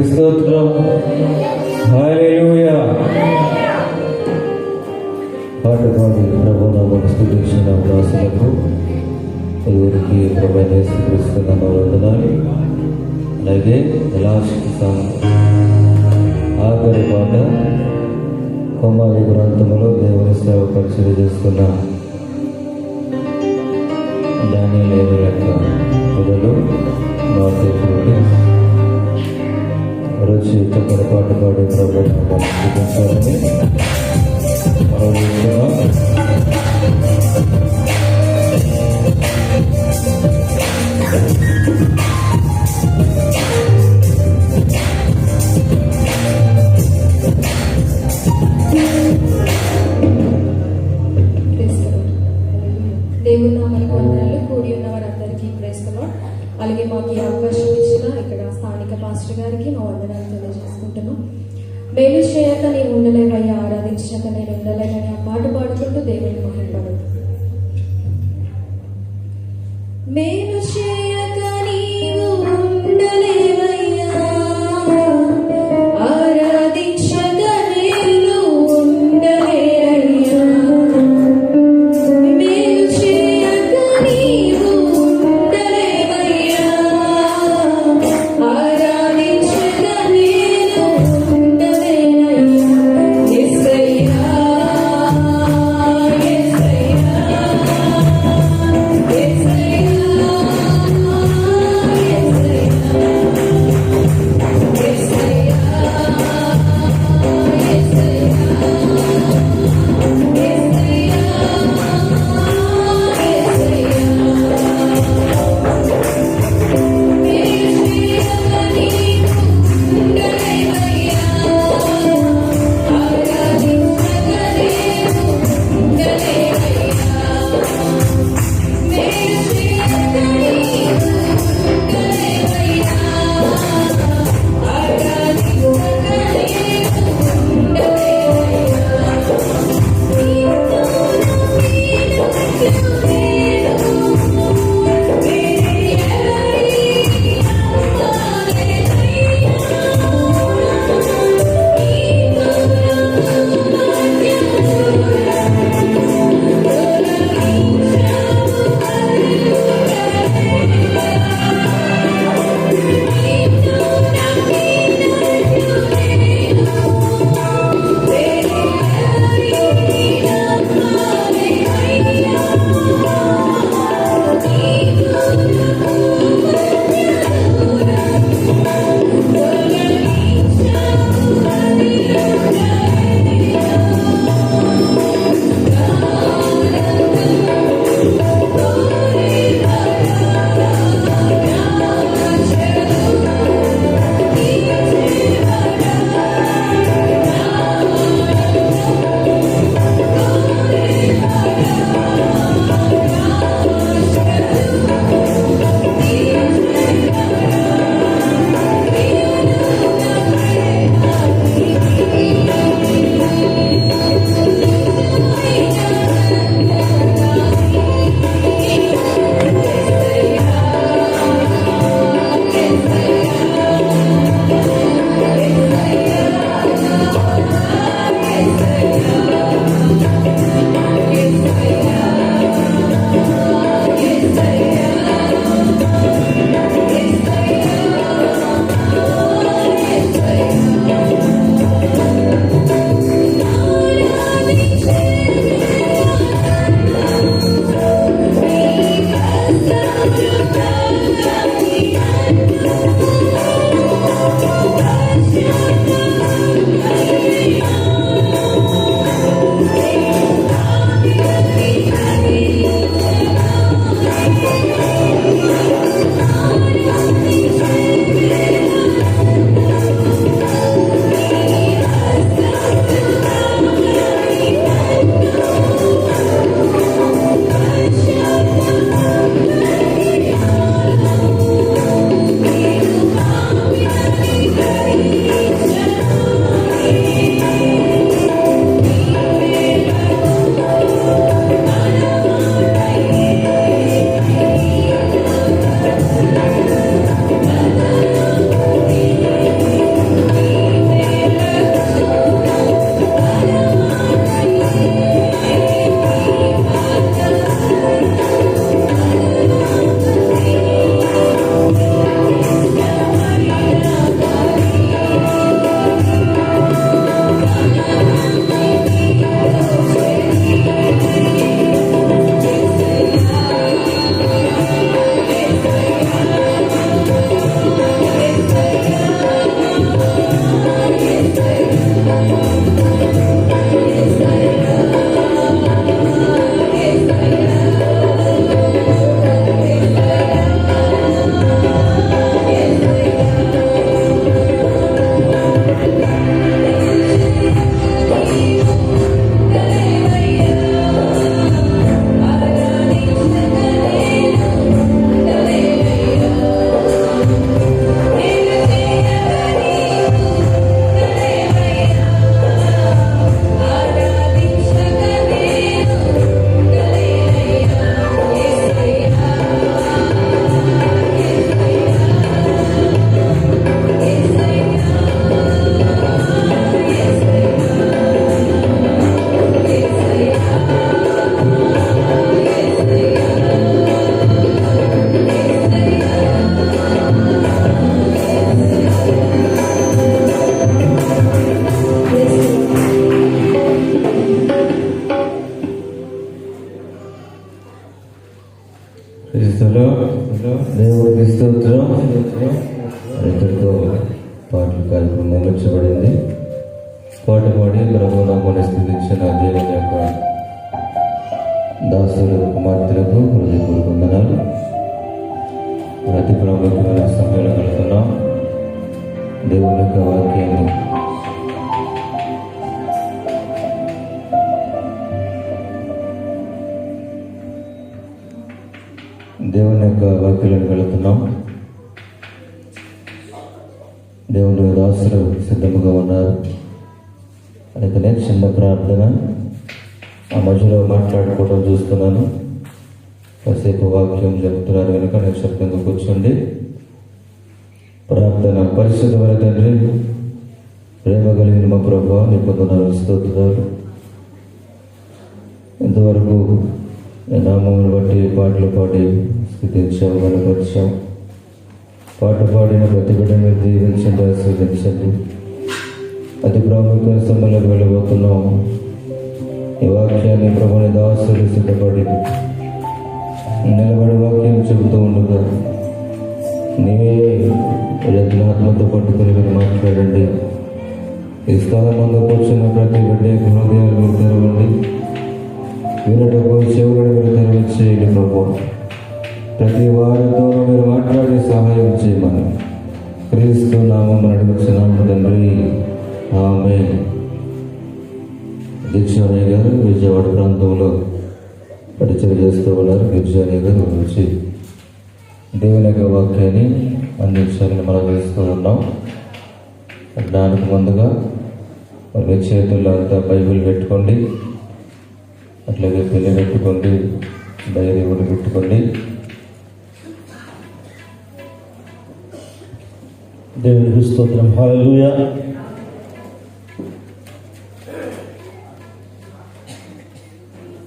దేవునికి స్తోత్రం. హల్లెలూయా. పాట పాడి ప్రభునామమును స్తుతించిన దాసులకు దేవునికి ప్రభువైన యేసుక్రీస్తు నామములో వందనాలు. అలాగే లాస్ట్ సాంగ్ ఆఖరి పాట కొమ్మాలి ప్రాంతంలో దేవుని సేవ పరిచయం చేస్తున్న డానియేలు యొక్క పిల్లలు నాటి వచ్చి చక్కని పాట పాడి ప్రభునామమును స్తుతించాలని దేవుని నామమునకు వందనాలు. కూడి ఉన్న వారందరికీ ప్రైజ్ ది లార్డ్. అలాగే మాకు ఈ అవకాశం ఇచ్చిన ఇక్కడ స్థానిక పాస్టర్ గారికి మా వందనాలు తెలియజేసుకుంటున్నాం. మేలు చేయక నేను ఉండలేవయ్యా, ఆరాధించక నేను ఉండలేనని ఆ పాట పాడుకుంటూ దేవుని మహిమపడు. మేలు చేయక నీవు ఉండలేవయ్యా, ఆరాధించక నేను ఉండలేనయ్యా. మేలు చేయక నీవు ఉండలేవయ్యా, ఆరాధించక నేను ఉండలేనయ్యా. యేసయ్యా, యేసయ్యా, యేసయ్యా. స్తోత్రం. ఇక్కడితో పాటల కార్యక్రమం ముగించబడింది. పాట పాడి ప్రభు నామమును స్తుతించిన దేవుని యొక్క దాసులు కుమార్తెలకు హృదయపూర్వక వందనాలు. అతి ప్రాముఖ్యమైన సమయంలో వెళ్తున్నాం. దేవుని యొక్క వాక్యాన్ని వెళుతున్నాం. దేవుని దాసులు సిద్ధముగా ఉన్నారు. అందుకనే చిన్న ప్రార్థన ఆ మధ్యలో మాట్లాడుకోవడం చూస్తున్నాను. కాసేపు వాక్యం చెప్తున్నారు కనుక నేను శబ్దంగా కూర్చోండి. ప్రార్థన. పరిశుద్ధమైన తండ్రి, ప్రేమ కలిగిన మా ప్రభువా, నీ పొందనాలు స్తోత్రాలు. ఇంతవరకు నామమును బట్టి పాటలు పాడి స్థితించావు, కనపరిచావు. పాట పాడిన ప్రతి బిడ్డను మీరు దీవించండి, ఆశీర్వదించండి. అతి ప్రాముఖ్య సమయంలోకి వెళ్ళబోతున్నాం. ఈ వాక్యాన్ని ప్రభుని దాసులు సిద్ధపడి నిలబడి వాక్యం చెబుతూ ఉండగా నీవే యజ్ఞాత్మతో పట్టుకుని మీరు మాట్లాడండి. ఈ స్థలం ముందు కూర్చున్న ప్రతి బిడ్డ హృదయాలు మీరు తెరవండి. వినటకు చెవులను మీరు తెరవచ్చేయండి ప్రభు. ప్రతి వారితో మీరు మాట్లాడి సహాయం చేయమని క్రీస్తు నామమున అడుగుచున్నాము తండ్రి, ఆమేన్. గిర్జానయ్య గారు విజయవాడ ప్రాంతంలో పరిచయం చేస్తూ ఉన్నారు. గిర్జానయ్య గారు వచ్చి దేవుని యొక్క వాక్యాన్ని అందించాలని మనం చేస్తూ ఉన్నాం. దానికి ముందుగా మీ చేతుల్లో అంతా బైబిల్ పెట్టుకోండి, అట్లాగే పెళ్లి పెట్టుకోండి, డైరీ కూడా పెట్టుకోండి. దేవునికి స్తోత్రం. Hallelujah.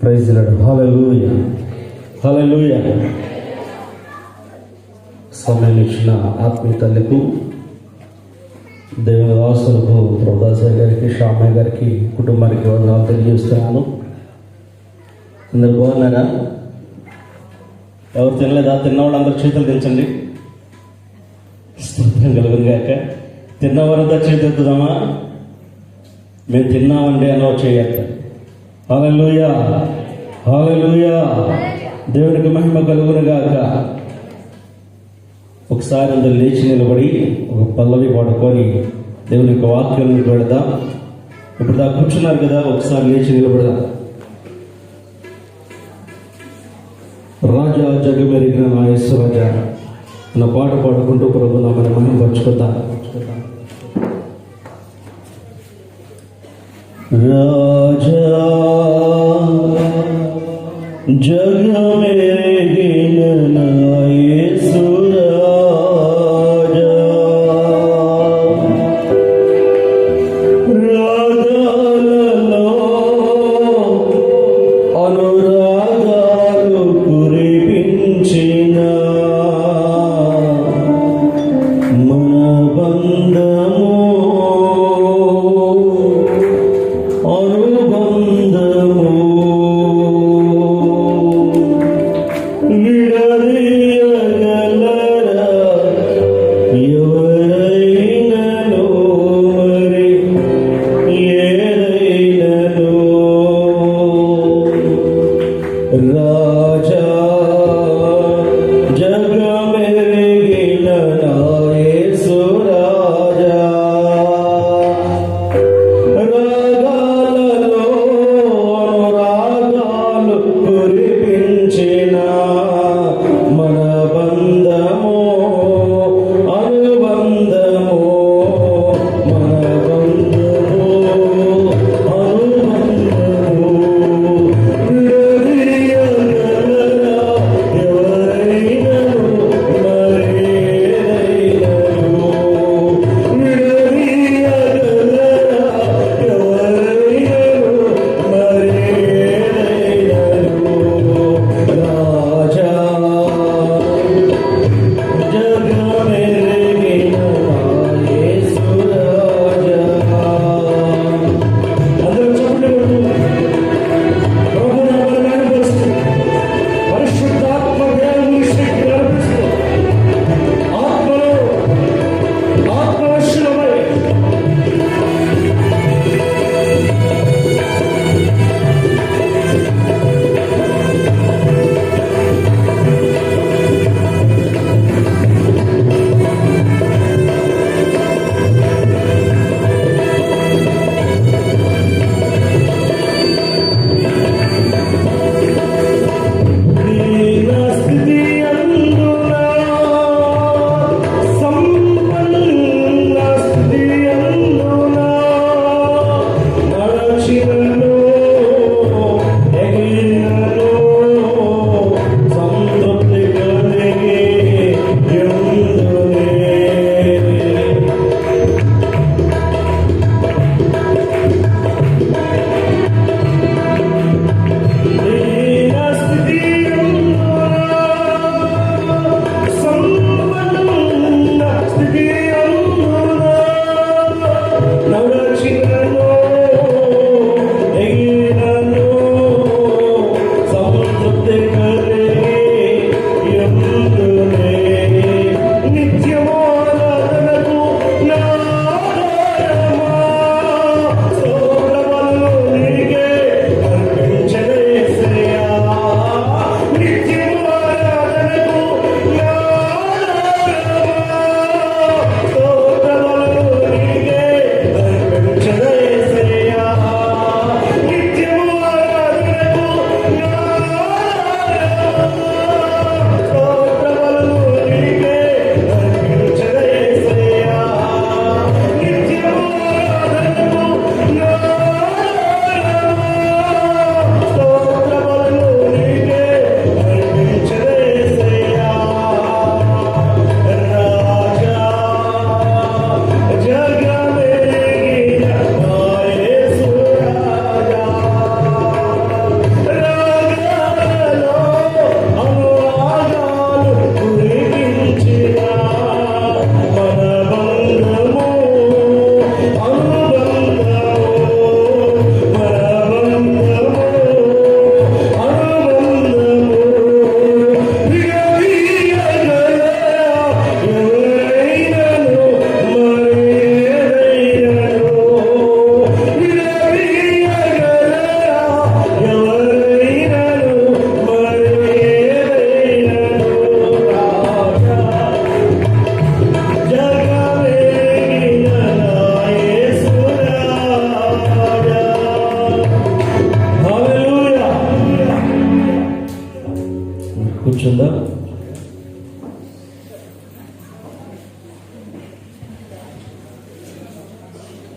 Praise the Lord. Hallelujah, hallelujah. సమయం ఇచ్చిన ఆత్మీయ తల్లికు, దేవుని దాసులకు, ప్రభుదాసయ్య గారికి, శ్యామయ్య గారికి, కుటుంబానికి వందనాలు తెలియజేస్తున్నాను. అందరు బాగున్నారా? ఎవరు తినలేదా? తిన్నవాళ్ళు అందరు చేతులు దించండి. స్తోత్రం కలుగును గాక. తిన్నవారంతా చేతుద్దామా? మేము తిన్నామండి అనో చేయట. హల్లెలూయా, హల్లెలూయా. దేవునికి మహిమ కలుగును గాక. ఒకసారి అందరు లేచి నిలబడి ఒక పల్లవి పాడుకొని దేవుని యొక్క వాక్యాలను పెడదాం. ఇప్పుడు దాకా కూర్చున్నారు కదా, ఒకసారి లేచి నిలబడదాం. రాజా జగమెరిగిన నా యేసు రాజా అన్న పాట పాడుకుంటూ ప్రభు నామని మహిమపరచుకుందాం. రాజా జగమెరిగిన నా యేసు రాజా, రాగాలలో అనురాగాలు కురిపించిన మన బంధము అనుబంధము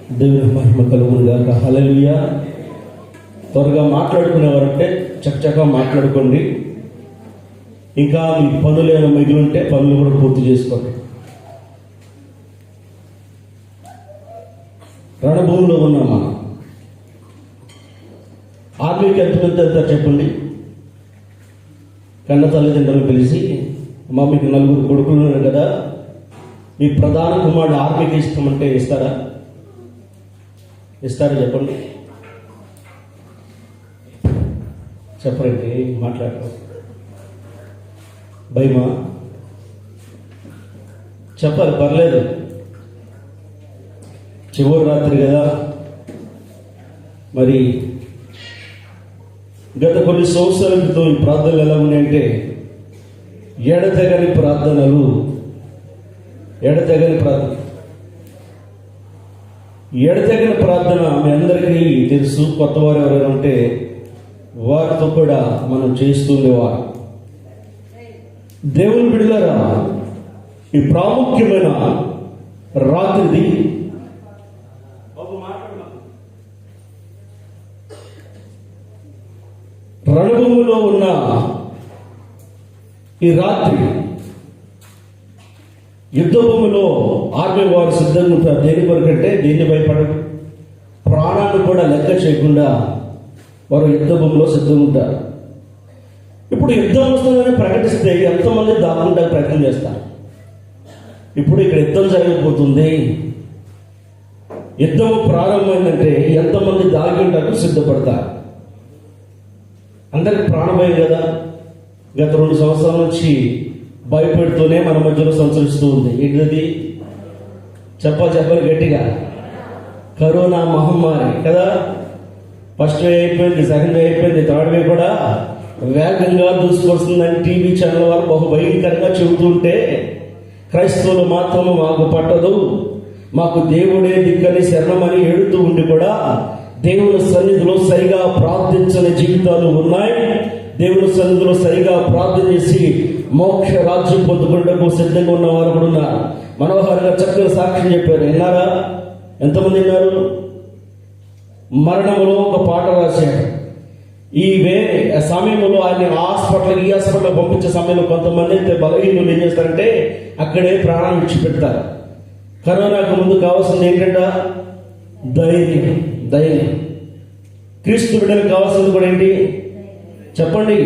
దేవుని మహిమ కలుగును గాక. హల్లెలూయా. త్వరగా మాట్లాడుకునేవారంటే చక్కగా మాట్లాడుకోండి. ఇంకా మీ పనులు ఏమైనా మిగిలి ఉంటే పనులు కూడా పూర్తి చేసుకోండి. రణభూమిలో ఉన్నాం మనం. ఆర్మీకి ఎంతమంది వెళ్తారు చెప్పండి? కన్న తల్లిదండ్రులు పిలిచి, అమ్మ మీకు 4 కొడుకులు ఉన్నారు కదా, మీ ప్రధాన కుమారుడు ఆర్మీకి ఇస్తామంటే ఇస్తారా? చెప్పండి. చెప్పండి, మాట్లాడరు. భయమా? చెప్పాలి, పర్లేదు. చివరి రాత్రి కదా మరి. గత కొన్ని సంవత్సరాల క్రితం ఈ ప్రార్థనలు ఎలా ఉన్నాయంటే ఎడతెగని ప్రార్థనలు. ఎడతెగని ప్రార్థన మీ అందరికీ తెలుసు. కొత్త వారు ఎవరైనా ఉంటే వారితో కూడా మనం చేస్తుండేవారు. దేవుని బిడ్డలారా, ఈ ప్రాముఖ్యమైన రాత్రిది రణభూమిలో ఉన్న ఈ రాత్రి యుద్ధ భూమిలో ఆర్మీ వారు సిద్ధంగా ఉంటారు. దేని కొరకంటే దేన్ని భయపడరు, ప్రాణాన్ని కూడా లెక్క చేయకుండా వారు యుద్ధ భూమిలో సిద్ధంగా ఉంటారు. ఇప్పుడు యుద్ధం వస్తుందని ప్రకటిస్తే ఎంతమంది దాక్కుంటా ప్రయత్నం చేస్తారు. ఇప్పుడు ఇక్కడ యుద్ధం జరగబోతుంది, యుద్ధం ప్రారంభమైందంటే ఎంతమంది దాగి ఉంటారు, సిద్ధపడతారు. అందరికి ప్రాణభయం కదా. గత 2 సంవత్సరాల నుంచి భయపెడుతూనే మన మధ్యలో సంచరిస్తూ ఉంది. ఏంటిది? చెప్పాలి గట్టిగా. కరోనా మహమ్మారి కదా. ఫస్ట్ వే అయిపోయింది, సెకండ్ వే అయిపోయింది, థర్డ్ వే కూడా వేగంగా దూసుకొస్తుందని టీవీ ఛానల్ వారు బహు భయంకరంగా చెబుతుంటే క్రైస్తవులు మాత్రం మాకు పట్టదు, మాకు దేవుడే దిక్కని శరణమని ఏడుతూ ఉండి కూడా దేవుని సన్నిధిలో సరిగా ప్రార్థించని జీవితాలు ఉన్నాయి. దేవుని సన్నిధిలో సరిగా ప్రార్థన చేసి మోక్ష రాజ్యం పొందుకునేందుకు సిద్ధంగా ఉన్న వారు కూడా ఉన్నారు. మనోహర్ గారు చక్కగా సాక్ష్యం చెప్పారు. విన్నారా? ఎంతమంది విన్నారు? మరణంలో ఒక పాట రాశారు. ఈ సమయంలో ఆయన ఈ హాస్పిటల్ పంపించే సమయంలో కొంతమంది అయితే బలహీనులు ఏం చేస్తారంటే అక్కడే ప్రాణాలు విడిచిపెడతారు. కరోనాకు ముందు కావాల్సింది ఏంటంటే ధైర్యం. క్రీస్తు బిడ్డలకు కావాల్సింది కూడా ఏంటి చెప్పండి?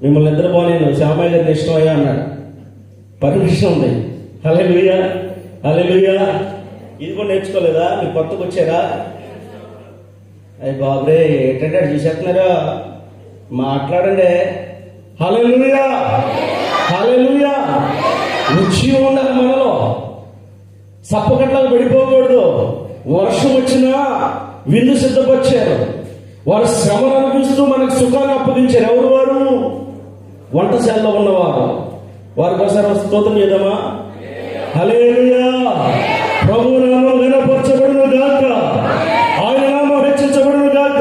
మిమ్మల్ని నిద్రపోలేను, శ్యామయ్య గారిని ఇష్టమయ్యా అన్నాడు. పర్మిషన్ ఉంది. హల్లెలూయా, హల్లెలూయా. ఇది కూడా నేర్చుకోలేదా? మీరు కొత్తకు వచ్చారా? అయ్యి బాబురే, ఏంటంటే చూసేస్తున్నారా? మాట్లాడండి. హల్లెలూయా, హల్లెలూయా. రుచి ఉండాలి మనలో. సప్పకట్లకు పడిపోకూడదు. వర్షం వచ్చినా విందు సిద్ధపరిచారు. వారు శ్రమను అనిపిస్తూ మనకు సుఖాన్ని అప్పగించారు. ఎవరు వారు? వంటశాలలో ఉన్నవారు. వారి కోసం స్తోత్రం చేద్దామా? హల్లెలూయా. ప్రభువు నామం ఘనపరచబడును గాక, ఆయన నామం హెచ్చించబడును గాక,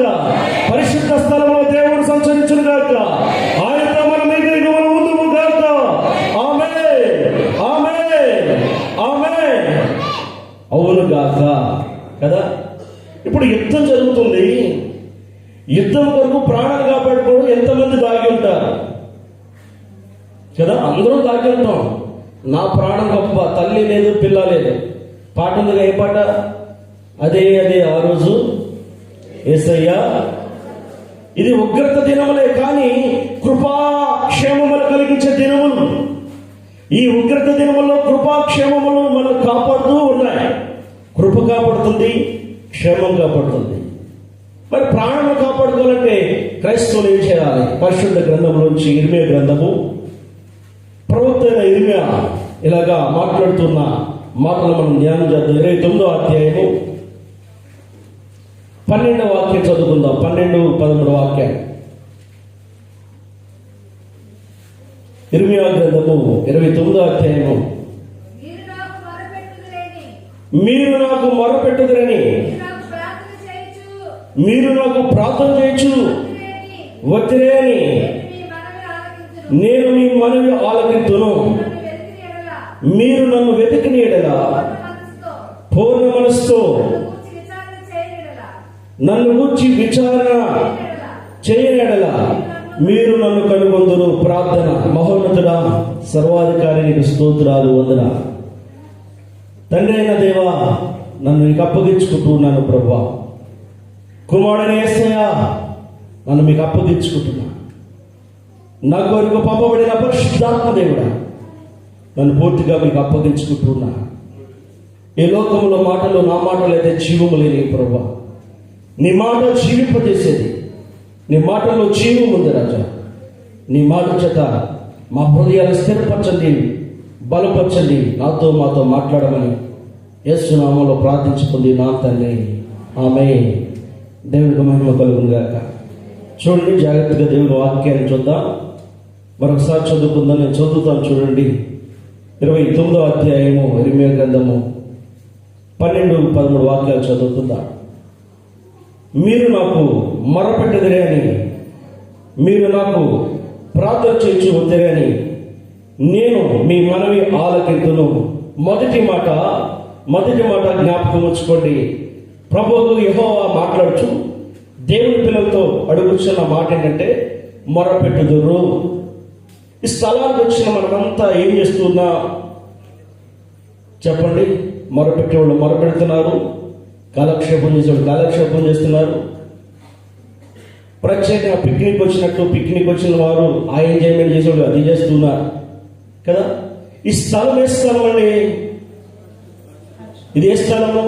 పరిశుద్ధ స్థలంలో దేవుడు సంచరించును గాక, ఆయనతో మనం ఉందుము గాక. ఆమేన్, ఆమేన్, ఆమేన్. అవును గాక కదా. ఇప్పుడు యుద్ధం జరుగుతుంది. యుద్ధం కొరకు ప్రాణాలు కాపాడుకోవడం ఎంతమంది దాగి ఉంటారు కదా. అందరూ దాగి ఉంటాం. నా ప్రాణం గొప్ప, తల్లి లేదు, పిల్ల లేదు. పాట ఉంది. ఏ పాట? అదే ఆ రోజు యేసయ్యా. ఇది ఉగ్రత దినములే కానీ కృపాక్షేమములు కలిగించే దినములు. ఈ ఉగ్రత దినముల్లో కృపాక్షేమములు మనం కాపాడుతూ ఉన్నాయి. కృప కాపాడుతుంది, క్షేమం కాపాడుతుంది. మరి ప్రాణాలను కాపాడుకోవాలంటే క్రైస్తవులు ఏం చేయాలి? పరిశుద్ధ గ్రంథంలోంచి ఇర్మియా గ్రంథము, ప్రవక్త అయిన ఇర్మియా ఇలాగా మాట్లాడుతున్న మాటలు మనం ధ్యానం చేద్దాం. 29వ అధ్యాయము 12వ వాక్యం చదువుకుందాం. 12-13 వాక్యాలు. ఇర్మియా గ్రంథము 29వ అధ్యాయము. మీరు నాకు మొరపెట్టుదురని, మీరు నాకు ప్రార్థన చేయొచ్చు, వద్దురేని నేను మీ మనవి ఆలకింతును. మీరు నన్ను వెతికిన యెడల పూర్ణ మనసుతో నన్ను గూర్చి విచారణ చేయనెడల మీరు నన్ను కనుగొందురు. ప్రార్థన. మహోన్నతుడా, సర్వాధికారి, నీకు స్తోత్రాలు, వందన. తండ్రి అయిన దేవా, నన్ను నీకు అప్పగించుకుంటున్నాను ప్రభువా. కుమారుడైన యేసయ్యా, నన్ను మీకు అప్పగించుకుంటున్నా. నా కొరకు పంపబడిన పరిశుద్ధాత్మ దేవుడా, నన్ను పూర్తిగా మీకు అప్పగించుకుంటున్నా. ఈ లోకంలో మాటలు, నా మాటలు అయితే జీవము లేని ప్రభువా. నీ మాట జీవింపజేసేది. నీ మాటల్లో జీవం ఉంది రాజా. నీ మాట చేత మా హృదయాలు స్థిరపరచండి, బలపరచండి. నాతో మాతో మాట్లాడమని యేసు నామములో ప్రార్థించుకుంది నా తండ్రి, ఆమేన్. దేవునికి మహిమ కలుగును గాక. చూడండి, జాగ్రత్తగా దేవుని వాక్యాన్ని చూద్దాం. మరొకసారి చదువుకుందాం. నేను చదువుతాను, చూడండి. 29వ అధ్యాయము ఇర్మీయా గ్రంథము 12-13 వాక్యాలు చదువుకుందాం. మీరు నాకు మొరపెట్టదిరే అని, మీరు నాకు ప్రార్థన చేయించి ఉందిరే అని నేను మీ మనవి ఆలకింతును. మొదటి మాట జ్ఞాపకం ఉంచుకోండి. ప్రభువు యెహోవా మాట్లాడుచు దేవుని పిల్లలతో అడుగుతున్న మాట ఏంటంటే మొరపెట్టుదురు. ఈ స్థలానికి వచ్చిన మనమంతా ఏం చేస్తున్నా చెప్పండి? మొరపెట్టేవాళ్ళు మొరపెడుతున్నారు, కాలక్షేపం చేసేవాళ్ళు కాలక్షేపం చేస్తున్నారు. ప్రత్యేకంగా పిక్నిక్ వచ్చిన వారు ఆ ఎంజాయ్మెంట్ చేసేవాళ్ళు అది చేస్తున్నారు కదా. ఈ స్థలం ఏ స్థలం అండి? ఇది ఏ స్థలము?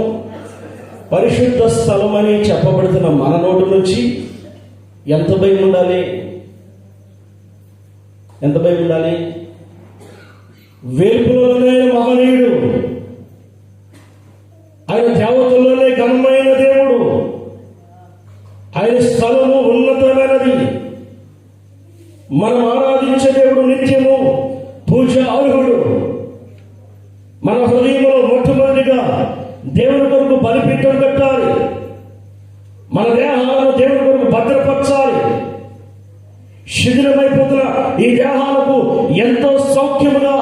పరిశుద్ధ స్థలం అని చెప్పబడుతున్న మన నోటి నుంచి ఎంత భయం ఉండాలి? ఎంత భయం ఉండాలి? వేల్పులోనే మహనీయుడు, ఆయన దేవతల్లోనే ఘనమైన దేవుడు, ఆయన స్థలము ఉన్నతమైనది. మనం ఆరాధించే దేవుడు నిత్యము పూజ అర్హుడు. మన హృదయంలో మొట్టమొదటిగా దేవుని కొరకు బలిపీఠం కట్టాలి. మన దేహాలను దేవుని కొరకు భద్రపరచాలి. శిథిలమైపోతున్న ఈ దేహాలకు ఎంతో సౌఖ్యముగా,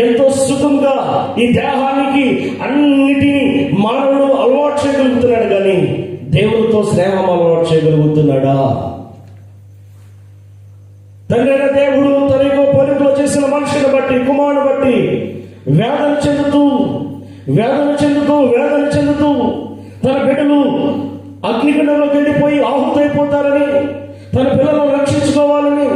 ఎంతో సుఖంగా ఈ దేహానికి అన్నిటినీ మానవుడు అలవాటు చేయగలుగుతున్నాడు, కానీ దేవునితో స్నేహం అలవాటు చేయగలుగుతున్నాడా? తండ్రి అయిన దేవుడు తన యొక్క పోలికలో చేసిన మనుషుని బట్టి, కుమారుని బట్టి వేదన చెందుతూ తన బిడ్డలు అగ్నిగుండంలోకి వెళ్ళిపోయి ఆహుతైపోతారని, తన పిల్లలను రక్షించుకోవాలని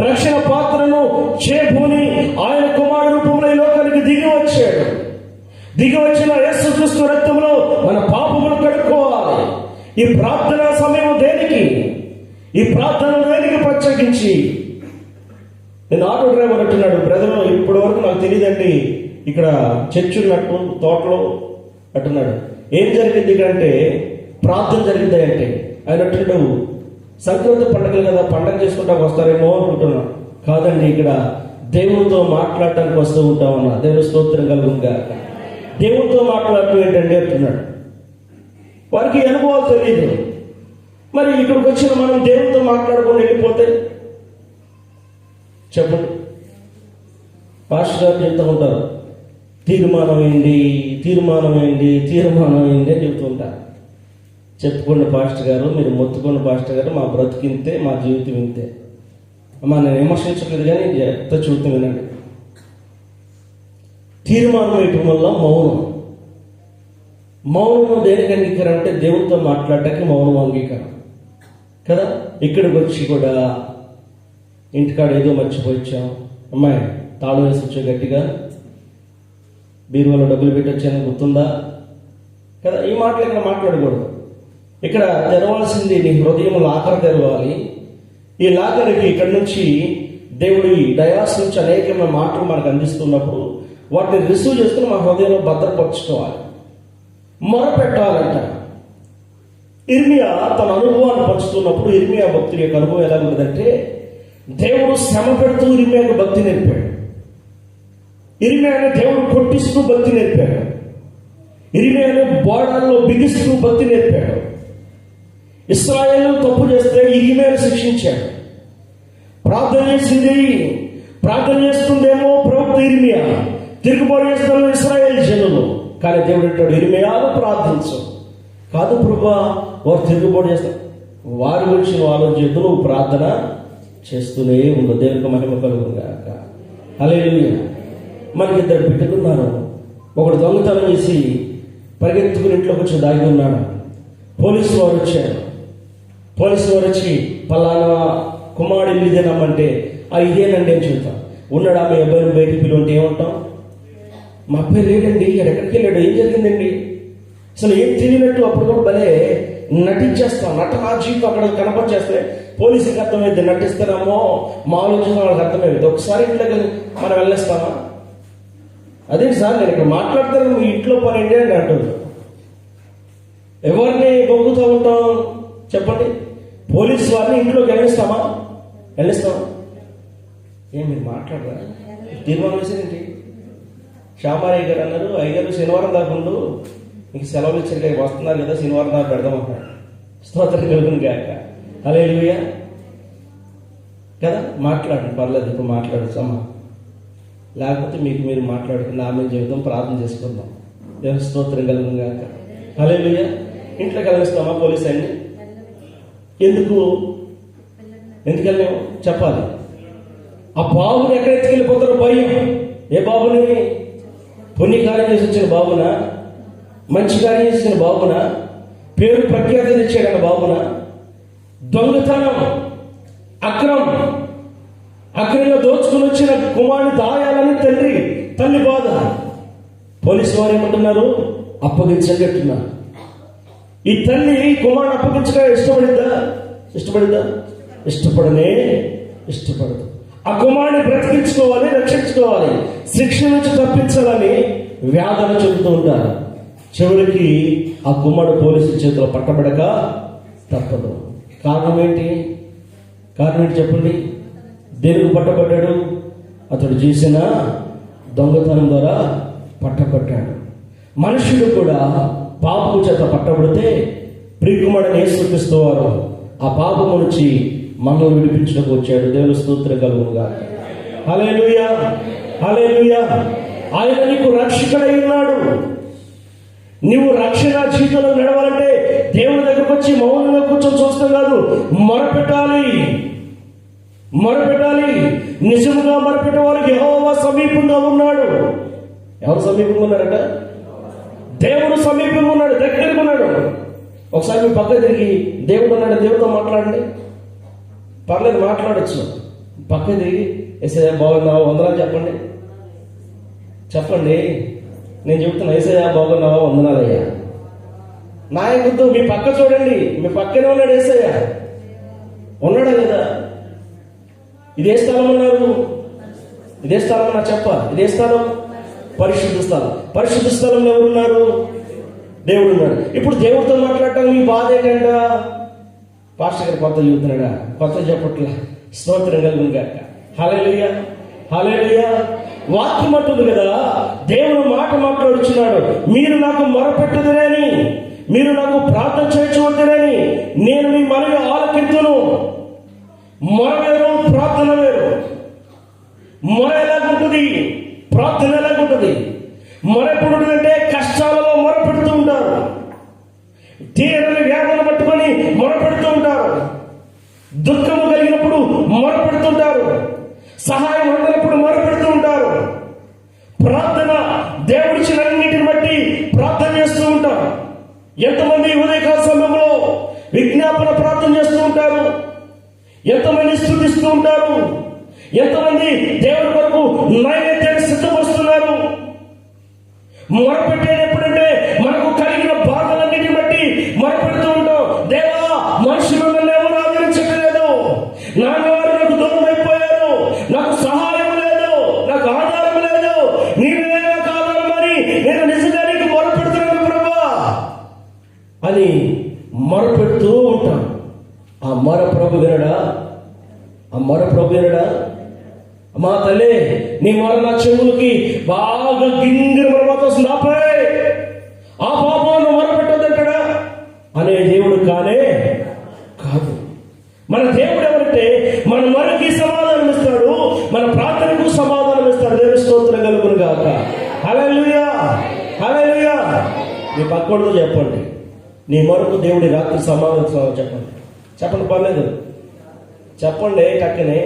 రక్షణ పాత్రను చేబూని ఆయన కుమారుడు రూపంలో ఈ లోకానికి దిగి వచ్చిన యేసుక్రీస్తు రక్తంలో మన పాపములు కడుక్కోవాలి. ఈ ప్రార్థనా సమయం దేనికి? ఈ ప్రార్థనలు దేనికి ప్రత్యేకించి? నేను ఆటో డ్రైవర్ అంటున్నాడు, బ్రదర్ ఇప్పటి వరకు నాకు తెలియదండి ఇక్కడ చర్చ్ ఉన్నట్టు తోటలో అంటున్నాడు. ఏం జరిగింది ఇక్కడ అంటే ప్రార్థన జరిగింది అంటే ఆయన అంటున్నాడు, సంక్రాంతి పండుగలు కదా, పండగ చేసుకుంటాకు వస్తారేమో అనుకుంటున్నాను. కాదండి, ఇక్కడ దేవునితో మాట్లాడటానికి వస్తూ ఉంటామన్నా. దేవుని స్తోత్రం కలుగుగా. దేవునితో మాట్లాడటం ఏంటండి అంటున్నాడు. వారికి అనుభవాలు తెలియదు. మరి ఇక్కడికి వచ్చిన మనం దేవునితో మాట్లాడుకొని వెళ్ళిపోతే చెప్పండి. పాస్టర్ గారు చెప్తూ ఉంటారు, తీర్మానం ఏంటి అని చెప్తూ ఉంటారు. చెప్పుకోండి పాస్టర్ గారు, మీరు మొత్తుకోండి పాస్టర్ గారు, మా బ్రతికింతే, మా జీవితం ఇంతే. అమ్మా నేను విమర్శించట్లేదు, కానీ ఎంత చూద్దాం వినండి. తీర్మానం వేయటం వల్ల మౌనం దేనికి అంగీకారం అంటే దేవునితో మాట్లాడటానికి మౌనం అంగీకారం కదా. ఇక్కడికి వచ్చి కూడా ఇంటికాడ ఏదో మర్చిపోయిచ్చాం, అమ్మాయి తాళం వేసి వచ్చే గట్టిగా బీరువాలో డబ్బులు పెట్టొచ్చాను గుర్తుందా కదా. ఈ మాటలు ఇక్కడ మాట్లాడకూడదు. ఇక్కడ తెరవాల్సింది నీ హృదయం లాకర్ తెరవాలి. ఈ లాకర్కి ఇక్కడ నుంచి దేవుడి డయాస్ నుంచి అనేకమైన మాటలు మనకు అందిస్తున్నప్పుడు వాటిని రిసీవ్ చేసుకుని మన హృదయంలో భద్రపరచుకోవాలి, మొరపెట్టాలంట. ఇర్మియా తన అనుభవాన్ని పంచుతున్నప్పుడు ఇర్మియా భక్తుడి యొక్క అనుభవం ఎలా ఉన్నదంటే, దేవుడు శ్రమ పెడుతూ ఇర్మియాకు భక్తి నేర్పాడు. ఇర్మియాని దేవుడు కొట్టిస్తూ భక్తి నేర్పాడు. ఇర్మియాని బోడాల్లో బిగిస్తూ భక్తి నేర్పాడు. ఇశ్రాయేలు తప్పు చేస్తే ఇర్మియాను శిక్షించాడు. ప్రార్థన చేస్తుందేమో ప్రవక్త ఇర్మియా, తిరుగుబాటు చేస్తున్న ఇశ్రాయేలు జనులు. కానీ దేవుడు అంటాడు, ఇర్మియాను ప్రార్థించు. కాదు ప్రభా, వారు తిరుగుబాటు చేస్తారు. వారి గురించి నువ్వు ఆలోచించు, నువ్వు ప్రార్థన చేస్తూనే ఉండు. దేవునికి మహిమ కలుగుగాక. హల్లెలూయా. మనకి ఇద్దరు బిడ్డలున్నారు. ఒకడు దొంగతనం చేసి పరిగెత్తుకుని ఇంట్లోకి వచ్చి దాగి ఉన్నాడు. పోలీసు వారు వచ్చారు. పోలీసు వారు వచ్చి పలానా కుమారుడు ఇల్లు ఇదేనమ్మంటే ఇదేనండి అని చెబుతాం. ఉన్నాడు మీ అబ్బాయిని బయటికి పిలువంటే ఏమంటాం? మా అబ్బాయి లేడండి, ఎక్కడికి వెళ్ళాడు, ఏం జరిగిందండి, అసలు ఏం తెలియనట్టు అప్పుడు కూడా భలే నటించేస్తాం. నా జీవితం అక్కడ కనపరిచేస్తే పోలీసుకి అర్థమైంది, నటిస్తున్నామో మా ఆలోచన వాళ్ళకి అర్థమైంది. ఒకసారి ఇంట్లోకి మనం వెళ్ళేస్తామా? అదే సార్ నేను ఇక్కడ మాట్లాడతాను, మీ ఇంట్లో పని ఏంటి అని అంటుంది. ఎవరిని బొగ్గుతూ ఉంటాం చెప్పండి? పోలీసు వారిని ఇంట్లోకి వెళ్ళిస్తామా? ఏం మీరు మాట్లాడరా? తీర్మానం వేసేదేంటి? శ్యామారయ్య గారు అన్నారు, అయ్యగారు శనివారం దాకా ఉండు, మీకు సెలవులు ఇచ్చారు వస్తున్నారు కదా, శనివారం దాకా పెడదామంటాడు. స్తోత్రం కలుగును గాక. హల్లెలూయా కదా. మాట్లాడండి, పర్లేదు, ఇప్పుడు మాట్లాడచ్చు అమ్మా. లేకపోతే మీకు మీరు మాట్లాడుకుని ఆమె జీవితం ప్రార్థన చేసుకుందాం. దేవుని స్తోత్రం కలుగును గాక. హల్లెలూయా. ఇంట్లోకి వెళ్ళిస్తామా పోలీసు అన్ని? ఎందుకు వెళ్ళాము చెప్పాలి. ఆ బాబుని ఎక్కడ ఎత్తుకెళ్ళిపోతారో భయం. ఏ బాబుని? పుణ్యకార్యం చేసి వచ్చిన బాబునా? మంచి కార్యం చేసిన బాబునా? పేరు ప్రఖ్యాతి తెచ్చాడన్న బాబునా? దొంగతనం, అక్రమంగా దోచుకుని వచ్చిన కుమారుని దాయాలని తల్లి బాధ. పోలీసు వారు ఏమంటున్నారు? అప్పగించండి అంటున్నారు. ఈ తల్లి కుమారుని అప్పగించగా ఇష్టపడదు. ఆ కుమారుని బ్రతికించుకోవాలి, రక్షించుకోవాలి, శిక్ష నుంచి తప్పించాలని వ్యాధన చెబుతూ ఉంటారు. చివరికి ఆ కుమారుడు పోలీసుల చేతిలో పట్టబడక తప్పదు. కారణం ఏంటి చెప్పండి? దేనికి పట్టబడ్డాడు? అతడు చేసిన దొంగతనం ద్వారా పట్టబడ్డాడు. మనుషుడు కూడా పాపము చేత పట్టబడితే ప్రియకుమారుని యేసుక్రీస్తు వారు ఆ పాపము నుంచి మనల్ని విడిపించడానికి వచ్చాడు. దేవుని స్తోత్రం కలుగును గాక. హల్లెలూయా, హల్లెలూయా. ఆయన నీకు రక్షకుడై ఉన్నాడు. నీవు రక్షణ జీవితంలో నడవాలంటే దేవుని దగ్గరకు వచ్చి మౌనంగా కూర్చొని చూస్తాం కాదు, మొరపెట్టాలి. నిజంగా మొరపెట్టే వారికి యెహోవా సమీపంగా ఉన్నాడు. ఎవరు సమీపంగా ఉన్నారట? దేవుడు సమీపంగా ఉన్నాడు, దగ్గరగా ఉన్నాడు. ఒకసారి మీ పక్క తిరిగి దేవుడు ఉన్నాడు, దేవుడితో మాట్లాడండి. పర్లేదు, మాట్లాడచ్చు. పక్క తిరిగి యేసయ్యా బాగున్నావా, వందనాలు చెప్పండి. నేను చెబుతున్నా, యేసయ్యా బాగున్నావా, వందనాలయ్యా. నాయకుడు మీ పక్క చూడండి, మీ పక్కనే ఉన్నాడు యేసయ్యా. ఉన్నాడా లేదా? ఇదే స్థలం ఉన్నారు, ఇదే స్థలం అన్నా చెప్పాలి. ఇదే స్థలం పరిశుద్ధ స్థలం. పరిశుద్ధ స్థలంలో ఎవరున్నారు? దేవుడు ఉన్నాడు. ఇప్పుడు దేవుడితో మాట్లాడటం మీ బాధ ఏంటంట? పాస్టర్ గారు కొత్త చెబుతున్నాడా? కొత్త చెప్పట్లా. స్తోత్రం కలుగును గాక. హల్లెలూయా, హల్లెలూయా. వాక్యం అంటుంది కదా, దేవుడు మాట మాట్లాడుచున్నాడు. మీరు నాకు మొరపెట్టుదురని, మీరు నాకు ప్రార్థన చేయించవద్దురని నేను మీ మనవి ఆలకింతును. మొర వేరు, ప్రార్థన వేరు. మొర ఎలాగుంటుంది, ప్రార్థన ఎలాగుంటుంది? మొర ఎప్పుడు ఉంటుందంటే కష్టాలలో మొర పెడుతూ ఉంటారు, తీరని వ్యాధులు పట్టుకొని మొరపెడుతూ ఉంటారు, దుఃఖము కలిగినప్పుడు మొరపెడుతుంటారు, సహాయం అందనప్పుడు మొరపెడుతూ ఉంటారు. ప్రార్థన దేవుడిచ్చిన అన్నిటిని బట్టి ప్రార్థన చేస్తూ ఉంటారు. ఎంతమంది ఉదయకాల సమయంలో విజ్ఞాపన ప్రార్థన చేస్తూ ఉంటారు, ఎంతమంది స్తుతిస్తూ ఉంటారు, ఎంతమంది దేవుడి కొరకు నైవేద్యాన్ని సిద్ధపరుస్తున్నారు. మొరపెట్టేది ఎప్పుడంటే మనకు కలిగిన బాధలన్నిటిని బట్టి మొరపెడుతూ ఉంటాం. దేవా, మనుషులు నన్ను ఎవరు ఆదరించట్లేదు, నాన్నవారు నాకు దూరం అయిపోయారు, నాకు సహాయం లేదు, నాకు ఆధారం లేదు, నీవే నాకు ఆధారం అని నేను నిజంగా నీకు మొరపెడుతున్నాను ప్రభువా అని మొరపెడుతూ ఉంటాం. ఆ మొర ప్రభు వినడా? అమ్మా తల్లి, నీ మొర నా చెవులకి బాగా గింగిర వస్తుంది, ఆపే, ఆ పాపను మొరపెట్టొద్దంటాడా అనే దేవుడు కాదు. మన దేవుడు ఎవరంటే మన మొరకి సమాధానం ఇస్తాడు, మన ప్రార్థనకు సమాధానం ఇస్తాడు. దేవుని స్తోత్రం కలుగును గాక. హల్లెలూయా, హల్లెలూయా. మీ పక్కోడితో చెప్పండి, నీ మొరకు దేవుడి రాత్రి సమాధానం చెప్పండి. చెప్పండి, పర్లేదు, చెప్పండి టక్కనే.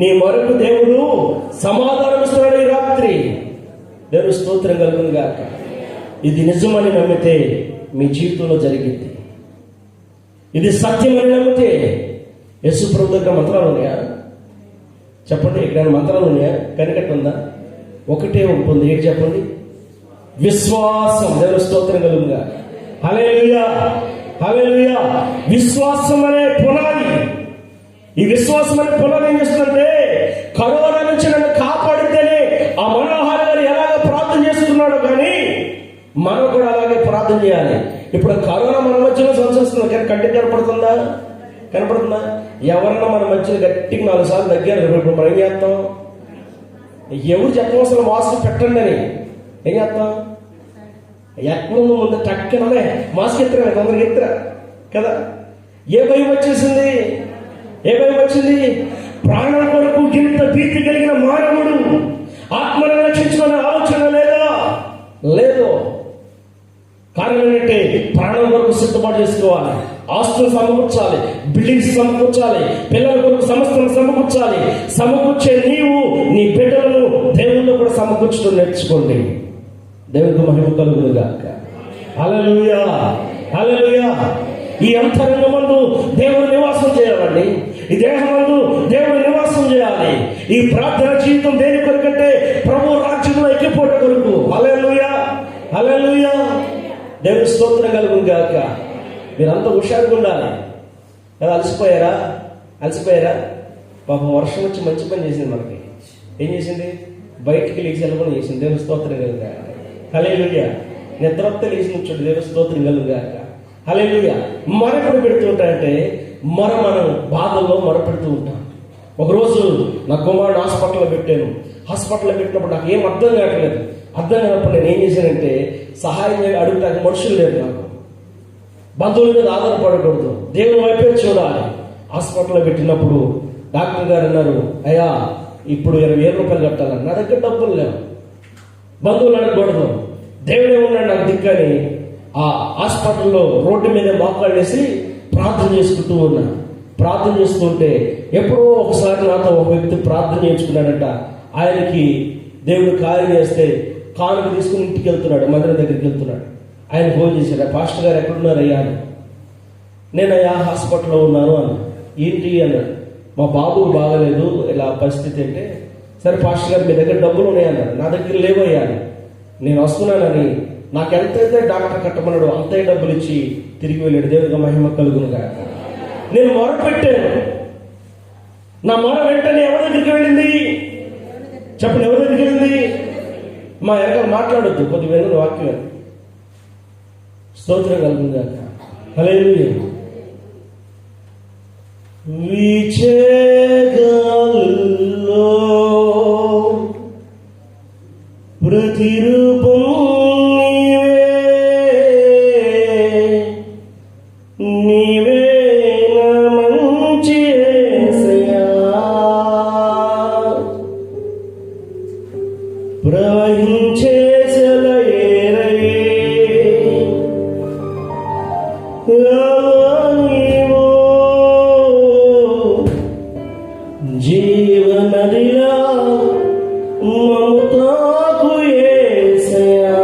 నీ మొరకు దేవుడు సమాధానం ఇస్తున్నాడు ఈ రాత్రి. దేవుడు స్తోత్రం కలుగును గాక. ఇది నిజమని నమ్మితే మీ జీవితంలో జరిగింది. ఇది సత్యమని నమ్మితే యేసు ప్రభు దగ్గర మంత్రాలు ఉన్నాయా? చెప్పండి, ఎక్కడైనా మంత్రాలు ఉన్నాయా? కనికట్టుందా? ఒకటే ఒకటి ఉంది. ఏంటి చెప్పండి? విశ్వాసం. దేవుని స్తోత్రం కలుగుగా. హల్లెలూయా, హల్లెలూయా. విశ్వాసం అనే పునాది. ఈ విశ్వాసం అనే పునాది ఏం చేస్తుందంటే, కరోనా నుంచి నన్ను కాపాడితేనే ఆ మనోహర్ గారు ఎలాగ ప్రార్థన చేస్తున్నాడో కానీ మనం కూడా అలాగే ప్రార్థన చేయాలి. ఇప్పుడు కరోనా మన మధ్యలో సంచరిస్తుంది, కానీ కంటికి కనపడుతుందా? కనపడుతుందా? ఎవరన్నా మన మధ్యలో గట్టిగా 4 సార్లు దగ్గర ఇప్పుడు మనం ఏం చేస్తాం? ఎవరు చెప్పడం అసలు మాస్క్ పెట్టండి అని ఏం చేస్తాం? ఎక్కడ ముందు టక్కనలే మాస్క్ ఎత్తరా, తొందరగా ఎత్తరా కదా. ఏ భయం వచ్చేసింది? ఏ భయం వచ్చింది? ప్రాణం కొరకు ఇంత భీతి కలిగిన మానవుడు ఆత్మను రక్షించుకునే ఆలోచన లేదా? లేదు. కారణం ఏంటంటే ప్రాణం కొరకు సిద్ధపాటు చేసుకోవాలి, ఆస్తులు సమకూర్చాలి, బిల్డింగ్స్ సమకూర్చాలి, పిల్లల కొరకు సమస్తం సమకూర్చాలి. సమకూర్చే నీవు నీ బిడ్డలను దేవుళ్ళు కూడా సమకూర్చడం నేర్చుకోండి. దేవునికి మహిమ కలుగును గాక. హల్లెలూయా, హల్లెలూయా. ఈ అంతరంగమందు దేవుడు నివాసం చేయాలండి. ఈ దేహమందు దేవుడు నివాసం చేయాలి. ఈ ప్రార్థన జీవితం దేని కొరకంటే ప్రభు రాజ్యంలో ఎక్కిపోట కొరకు. హల్లెలూయా, హల్లెలూయా. దేవుని స్తోత్రం కలుగును గాక. మీరంతా హుషారుగా ఉండాలి కదా. అలసిపోయారా? అలసిపోయారా? పాపం వర్షం వచ్చి మంచి పని చేసింది మనకి. ఏం చేసింది? బయటికి లేచి వెళ్ళకుండా చేసింది. దేవుని స్తోత్రం కలుగును గాక. హల్లెలూయా. నిద్రొత్త లేచి నుంచోండి. దేవుని స్తోత్రం కలుగును గాక. హల్లెలూయా. మొరపెడు పెడుతూ ఉంటాయంటే మనం బాధల్లో మొరపెడుతూ ఉంటాం. ఒకరోజు నా కుమారుడు హాస్పిటల్లో పెట్టాను. హాస్పిటల్లో పెట్టినప్పుడు నాకు ఏం అర్థం కావట్లేదు. అర్థం కానప్పుడు నేను ఏం చేశానంటే, సహాయం అడుగుతానికి మనుషులు లేరు నాకు. బంధువుల మీద ఆధారపడకూడదు, దేవుని వైపే చూడాలి. హాస్పిటల్లో పెట్టినప్పుడు డాక్టర్ గారు అన్నారు, అయ్యా ఇప్పుడు 20,000 రూపాయలు కట్టాలని. నా దగ్గర డబ్బులు లేవు. బంధువులు అడగకూడదు, దేవుడే ఉన్నాడు నాకు దిక్కని ఆ హాస్పిటల్లో రోడ్డు మీద మోకాళ్ళు వేసి ప్రార్థన చేసుకుంటూ ఉన్నా. ప్రార్థన చేస్తుంటే ఎప్పుడో ఒకసారి నాతో ఒక వ్యక్తి ప్రార్థన చేయించుకున్నాడంట. ఆయనకి దేవుడు కార్యం చేస్తే కానుక తీసుకుని ఇంటికి వెళ్తున్నాడు, మందిరం దగ్గరికి వెళ్తున్నాడు. ఆయన ఫోన్ చేశాడు, పాస్టర్ గారు ఎక్కడున్నారయ్యా అని. నేను అయ్యా హాస్పిటల్లో ఉన్నాను అన్న. ఏంటి అన్నాడు. మా బాబుకు బాగలేదు, ఇలా పరిస్థితి అంటే, సరే పాస్టర్ గారు మీ దగ్గర డబ్బులు ఉన్నాయన్నాడు. నా దగ్గర లేవయ్యా. నేను వస్తున్నానని నాకు ఎంతైతే డాక్టర్ కట్టమన్నాడు అంతే డబ్బులు ఇచ్చి తిరిగి వెళ్ళాడు. దేవుడిగా మహిమ కలుగునుగా. నేను మొరపెట్టాను. నా మొర వెంటనే ఎవరి దగ్గరికి వెళ్ళింది? చెప్పండి, ఎవరి దగ్గరికి వెళ్ళింది? మా వెనకాల మాట్లాడొద్దు, కొద్దిగా విను వాక్యం. స్తోత్రం కలుగునుగా. హల్లెలూయా. విచేగాల్లో ప్రతిరూపం నీవే, నా మంచి యేసయ్యా. ప్రవహించే సెలయేరై నీవు జీవనదిలా మమతాకు యేసయ్యా.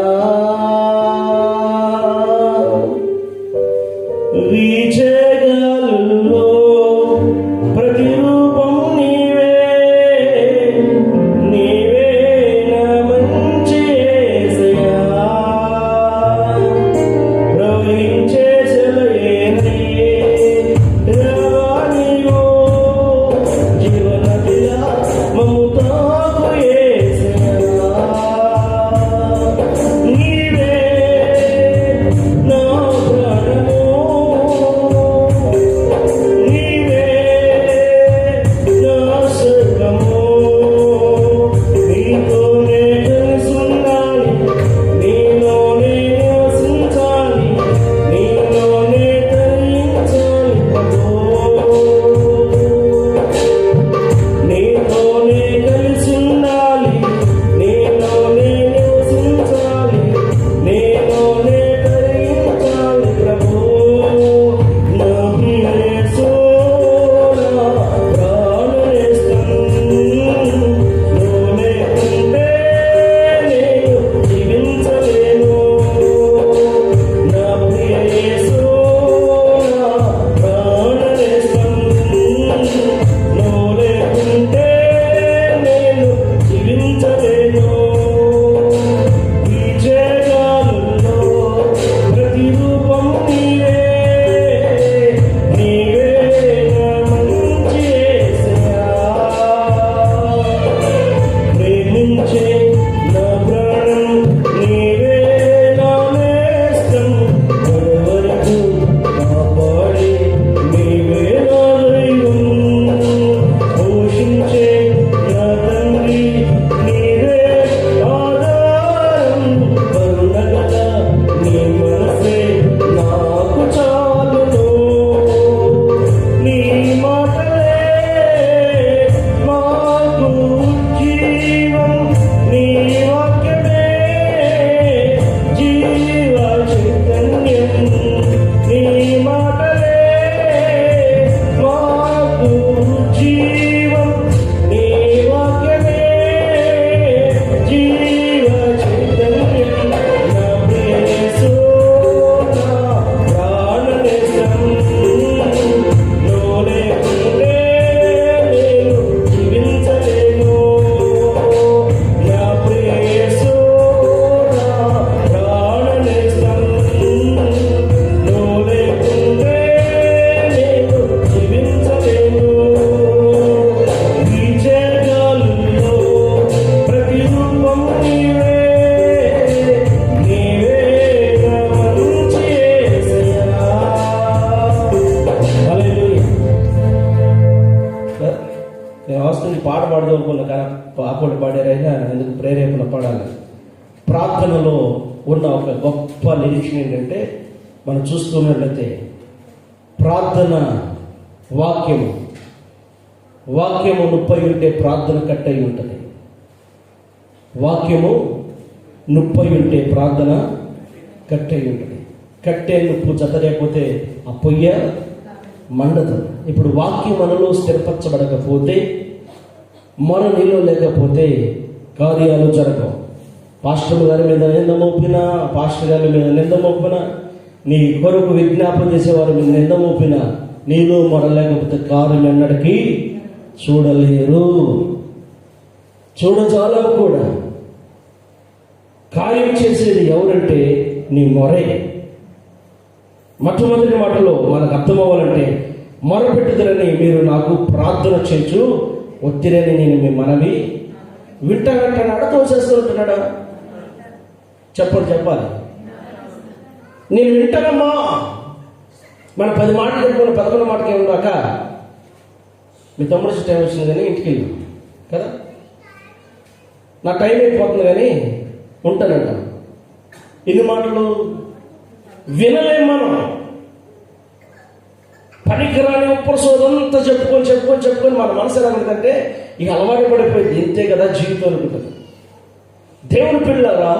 ప్రార్థనలో ఉన్న ఒక గొప్ప నిరీక్షణ ఏంటంటే మనం చూసుకున్నట్లయితే ప్రార్థన వాక్యము 30 ఉంటే ప్రార్థన కట్టై ఉంటుంది. వాక్యము 30 ఉంటే ప్రార్థన కట్టై ఉంటుంది. కట్టే నుప్పు జతలేకపోతే ఆ పొయ్య మండదు. ఇప్పుడు వాక్యం మనలో స్థిరపరచబడకపోతే, మన నీలో లేకపోతే కార్యాలు జరగవు. పాస్టర్ గారి మీద నింద మోపినా, పాస్టర్ గారి మీద నింద మోపినా, నీ కొరకు విజ్ఞాపన చేసేవారి మీద నింద మోపినా, నీలో లేకపోతే కార్యం ఎన్నటికీ చూడలేరు, చూడజాలవు కూడా. కార్యం చేసేది ఎవరంటే నీ మొరే. మొట్టమొదటి మాటలో మనకు అర్థమవ్వాలంటే, మొరపెట్టుదరని మీరు నాకు ప్రార్థన చేయొచ్చు ఒత్తిరని నేను మీ మనవి వింటానంటున్నాడా, తోసేస్తుంటున్నాడా? చెప్పాలి. నేను వింటానమ్మా. మన 10 మాటలు చెప్పుకుని 11 మాటకి ఏముందాక మీ తమ్ముడు టైం వచ్చింది కానీ ఇంటికి వెళ్ళి కదా, నా టైం అయిపోతుంది కానీ ఉంటానంట. ఇన్ని మాటలు వినలేం మనం. పనికిరాని ఉప్పరసోదంతా చెప్పుకొని మన మనసు ఎలా ఉంటుందంటే ఇక అలవాటు పడిపోయింది. ఇంతే కదా జీవితం అనుకుంటుంది. దేవుని పిల్లరా,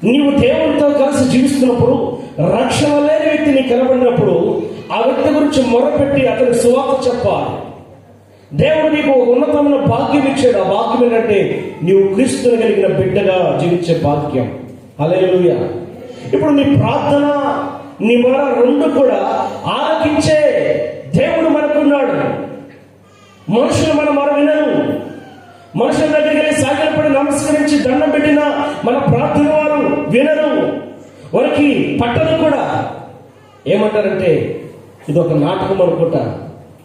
నీవు దేవునితో కలిసి జీవిస్తున్నప్పుడు, రక్షణ లేని వ్యక్తి నీకు కనబడినప్పుడు ఆ వ్యక్తి గురించి మొరపెట్టి అతనికి సువార్త చెప్పాలి. దేవుడు నీకు ఉన్నతమైన భాగ్యం ఇచ్చాడు. ఆ భాగ్యం ఏంటంటే నీవు క్రీస్తుని కలిగిన బిడ్డగా జీవించే భాగ్యం. హల్లెలూయా. ఇప్పుడు నీ ప్రార్థన, నీ మొర 2 కూడా ఆలకించే దేవుడు మనకున్నాడు. మనుషులు మన మొర వినరు. మనుషుల దగ్గరికి వెళ్ళి సాగిలపడి నమస్కరించి దండం పెట్టినా మన ప్రార్థన వారు వినరు, వారికి పట్టదు కూడా. ఏమంటారంటే ఇదొక నాటకం అనుకుంటా,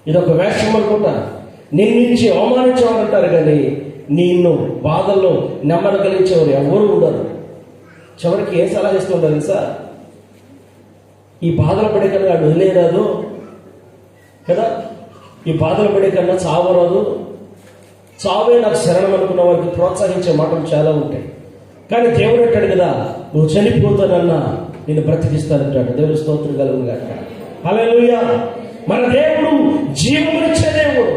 ఇదొక వేషం అనుకుంటా, నిన్నించి అవమానించేవారు అంటారు. కానీ నిన్ను బాధల్లో నెమ్మది కలిగించేవారు ఎవరు ఉండరు. చివరికి ఏ సలహా ఇస్తుంటారు తెలుసా? ఈ బాధలు పడే కన్నా వదిలేరాదు కదా, ఈ బాధలు పడే కన్నా చావరాదు, చావే నాకు శరణం అనుకున్న వారికి ప్రోత్సహించే మాటలు చాలా ఉంటాయి. కానీ దేవుడు అంటాడు కదా, నువ్వు చనిపోతానన్నా నేను బ్రతికిస్తానంటాడు. దేవుడు స్తోత్రం కలుగును గాక. హల్లెలూయా. మన దేవుడు జీవమునిచ్చే దేవుడు.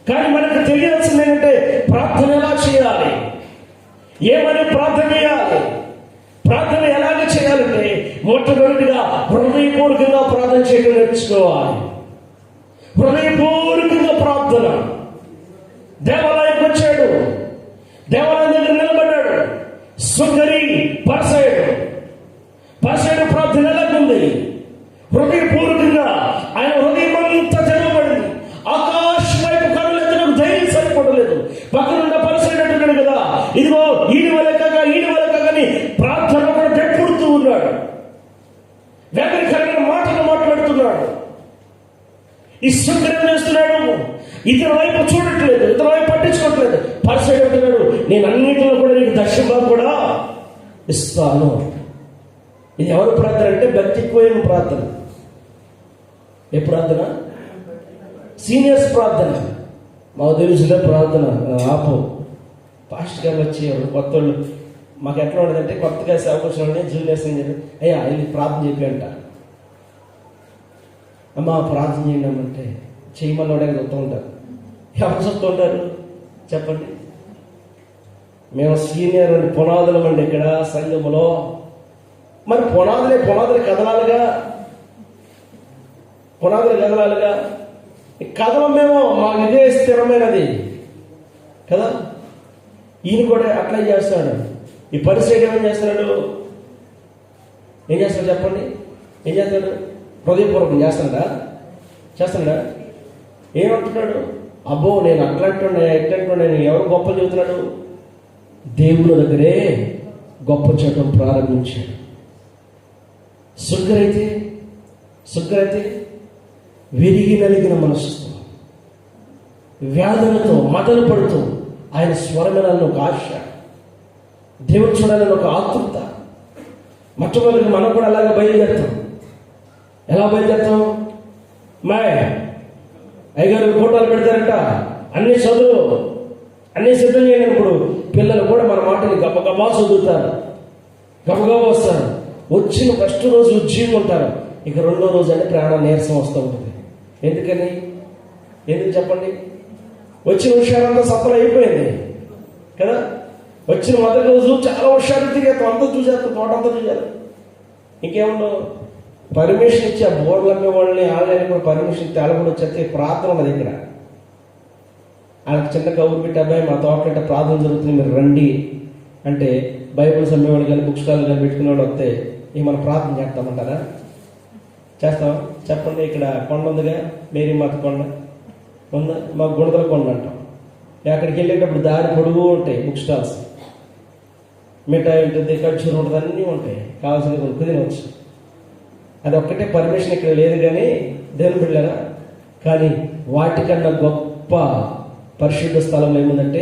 కానీ మనకు తెలియాల్సింది ఏంటంటే ప్రార్థన ఎలా చేయాలి, ఏమని ప్రార్థన చేయాలి. ప్రార్థన ఎలాగ చేయాలంటే మొట్టమొదటిగా హృదయపూర్వకంగా ప్రార్థన చేయడం నేర్చుకోవాలి. హృదయపూర్వకంగా ప్రార్థన. దేవాలయానికి వచ్చాడు, దేవాలయం దగ్గర నిలబడ్డాడు, సుందరి పరిసైడు ప్రార్థన ఎలాగుంది? హృదయపూర్వకంగా ఆయన హృదయం అంతా తెరవబడింది. ఆకాశం వైపు కనులు ఎత్తడానికి ధైర్యం సరిపడలేదు. పక్కనున్న పరిసైడు అంటున్నాడు కదా, ఇదిగో ఈడి వల్ల కాకని ప్రార్థన కూడా తెప్పుడుతూ ఉన్నాడు. వేగని కలిగిన మాటలు మాట్లాడుతున్నాడు. ఈ సుందరం చేస్తున్నాడు, ఇతని వైపు చూడట్లేదు, ఇతని వైపు పట్టించుకోవట్లేదు. పరిసైడు అంటున్నాడు, నేను అన్నింటిలో కూడా నీకు దర్శనంగా కూడా ఇస్తాను. ఇది ఎవరు ప్రార్థన అంటే భక్తి ఎక్కువైన ప్రార్థన. ఏ ప్రార్థన? సీనియర్స్ ప్రార్థన. మాకు తెలిసిన ప్రార్థన ఆపో. పాస్టర్ గారు వచ్చి కొత్త వాళ్ళు మాకు ఎట్లా ఉండదంటే, కొత్తగా సేవకు వచ్చిన వాళ్ళని జూనియర్స్ ఏం చెప్పి, అయ్యా ఇది ప్రార్థన చెప్పి అంట. అమ్మ ప్రార్థన చేయండి అంటే చేయమని వాడే చెప్తూ ఉంటారు. ఎవరు చెప్తూ ఉంటారు చెప్పండి? మేము సీనియర్ అండి, పునాదులం అండి ఇక్కడ సంఘములో. మరి పునాదులు కదలాలిగా, కదలమేమో మాకు ఇదే స్థిరమైనది కదా. ఈయన కూడా అట్లా చేస్తాడు. ఈ పరిస్థితి ఏం చేస్తున్నాడు చెప్పండి? ఏం చేస్తాడు? హృదయపూర్వకం చేస్తున్నాడా? ఏమంటున్నాడు? అబ్బో నేను ఎట్లాంటి ఎవరు గొప్ప చెబుతున్నాడు? దేవుని దగ్గరే గొప్ప చేయడం ప్రారంభించాడు. సుగ్గరైతే విరిగి నలిగిన మనసుతో, వ్యాధులతో మదన పడుతూ ఆయన స్వరమేళాలను ఒక ఆశ, దేవుడు చూడాలని ఒక ఆతృత. మొట్టమొదటి మనం కూడా అలాగే బయలుదేరుతాం. ఎలా బయలుదేరుతాం? అయ్యగారు ఫోటోలు పెడతారంట, అన్ని చదువు అన్నీ సిద్ధం చేయనప్పుడు పిల్లలు కూడా మన మాటని గబగబా చదువుతారు, గబగబా వస్తారు. వచ్చిన ఫస్ట్ రోజు ఉజ్జీవం ఉంటారు, ఇక రెండో రోజు అంటే ప్రాణ నీరసం వస్తూ ఉంటుంది. ఎందుకని? ఎందుకు చెప్పండి? వచ్చిన హుషారంతా సఫలం అయిపోయింది కదా. వచ్చిన మొదటి రోజు చాలా హుషారు తిరిగేస్తాం, అంతా చూసేస్తాం, తోట అంతా చూసారు. ఇంకేముండవు. పర్మిషన్ ఇచ్చి ఆ బోర్లు అమ్మే వాళ్ళని ఆన్లైన్ కూడా పర్మిషన్ తేలకుండా వచ్చేస్తే ప్రార్థన ఉన్నది. ఇక్కడ వాళ్ళకి చిన్న కబురు పెట్టి, అబ్బాయి మా తోటంటే ప్రార్థన జరుగుతుంది, మీరు రండి అంటే బైబిల్స్ అమ్మేవాళ్ళు కానీ బుక్ స్టాల్ కానీ పెట్టుకునే వాళ్ళు వస్తే ఇక మనం ప్రార్థన చేస్తామంటారా? చేస్తాం? చెప్పండి. ఇక్కడ కొండ ఉందిగా, మేరీ మాత కొండ ఉందా? మా గుణదల కొండ అంటాం. అక్కడికి వెళ్ళేటప్పుడు దారి పొడుగు ఉంటాయి బుక్ స్టాల్స్, మిఠాయి ఉంటుంది, ఖర్జూరు ఉంటుంది, అన్నీ ఉంటాయి, కావాల్సిన కొనుక్కు తినవచ్చు. అది ఒక్కటే పర్మిషన్ ఇక్కడ లేదు కానీ దేవుని బిడ్డలారా. కానీ వాటికన్నా గొప్ప పరిశుద్ధ స్థలంలో ఏముందంటే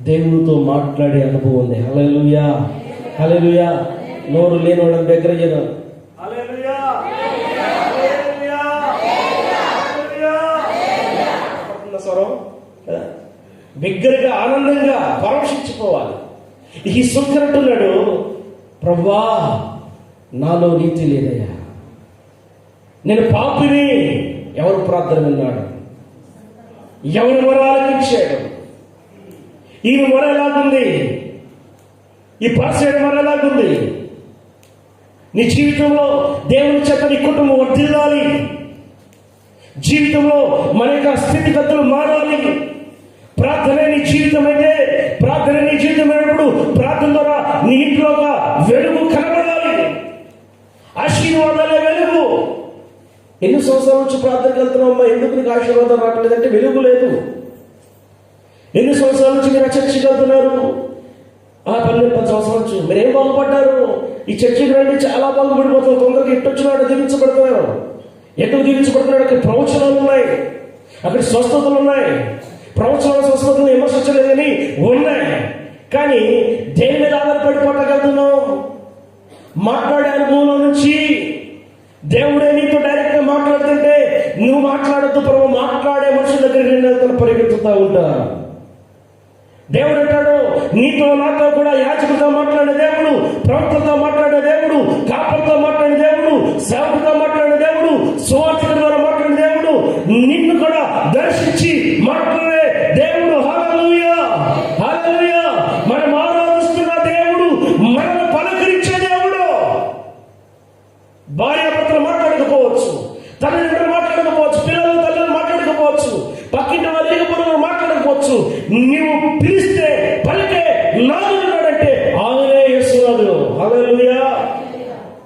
దేవునితో మాట్లాడే అనుభవం ఉంది. హల్లెలూయా, హల్లెలూయా. నోరు లేని వాళ్ళని దగ్గర చేయడం. స్వరం కదా, బిగ్గరగా ఆనందంగా పరవశించిపోవాలి. ఈ సుంకరంటున్నాడు, ప్రభువా నాలో నీతి లేదయ్యా, నేను పాపిని. ఎవరు ప్రార్థన విన్నాడు? ఎవరి మొరాలకిచ్చాడు? ఈయన మొర ఎలాగుంది? ఈ పరిసర మొర ఎలాగుంది? నీ జీవితంలో దేవుని చేత నీ కుటుంబం వర్ధిల్లాలి, జీవితంలో మన యొక్క స్థితిగతులు మారాలి. ప్రార్థన నీ జీవితం అయితే, ప్రార్థన నీ జీవితం అయినప్పుడు ప్రార్థన ద్వారా నీ ఇంట్లో ఒక వెలుగు కనబడాలి, ఆశీర్వాదాలే వెలుగు. ఎన్ని సంవత్సరాల నుంచి ప్రార్థనకి వెళ్తున్నామమ్మా, ఎందుకు నీకు ఆశీర్వాదం రావట్లేదంటే వెలుగు లేదు. ఎన్ని సంవత్సరాల నుంచి మీరు చర్చికి వెళ్తున్నారు? 12 సంవత్సరాల నుంచి మీరేం బాగుపడ్డారు? ఈ చర్చికి రండి, చాలా బాగుపడిపోతున్నారు, తొందరగా ఎట్టొచ్చినాడు దీవించబడుతున్నారు. ఎందుకు దీవించబడుతున్నాడు? అక్కడ ప్రవచనాలు ఉన్నాయి, అక్కడ స్వస్థతలు ఉన్నాయి. ప్రవచనాల స్వస్థతలు విమర్శించలేదని ఉన్నాయి, కానీ దేని మీద ఆధారపడిపోవటగలుగుతున్నాం? మాట్లాడే అనుభవంలో నుంచి. దేవుడే నీతో డైరెక్ట్ గా మాట్లాడుతుంటే నువ్వు మాట్లాడద్దు ప్రభు, మాట్లాడే మనుషుల దగ్గరికి నేను పరిగెత్తుతా ఉంటా. దేవుడు అంటాడు, నీతో నాతో కూడా యాజకుడితో మాట్లాడే దేవుడు, ప్రవక్తలతో మాట్లాడే దేవుడు, కాపరితో మాట్లాడే దేవుడు, సేవకుడితో మాట్లాడే దేవుడు, సువార్తికుడి ద్వారా మాట్లాడే దేవుడు, నిన్ను కూడా దర్శించి మాట్లాడే దేవుడు. హల్లెలూయా, హల్లెలూయా. మనం ఆరాధిస్తున్న దేవుడు మనల్ని పలకరించే దేవుడు. భార్య భర్తలు మాట్లాడకపోవచ్చు, తల్లిదండ్రులు మాట్లాడకపోవచ్చు, పిల్లలు తల్లిదండ్రులు మాట్లాడకపోవచ్చు, పక్కింటి వాళ్ళు లేకపోతే మాట్లాడకపోవచ్చు. నీవు పిలిస్తే పలికే నాదున్నాడంటే ఆయనే యేసునాథుడు. హల్లెలూయా.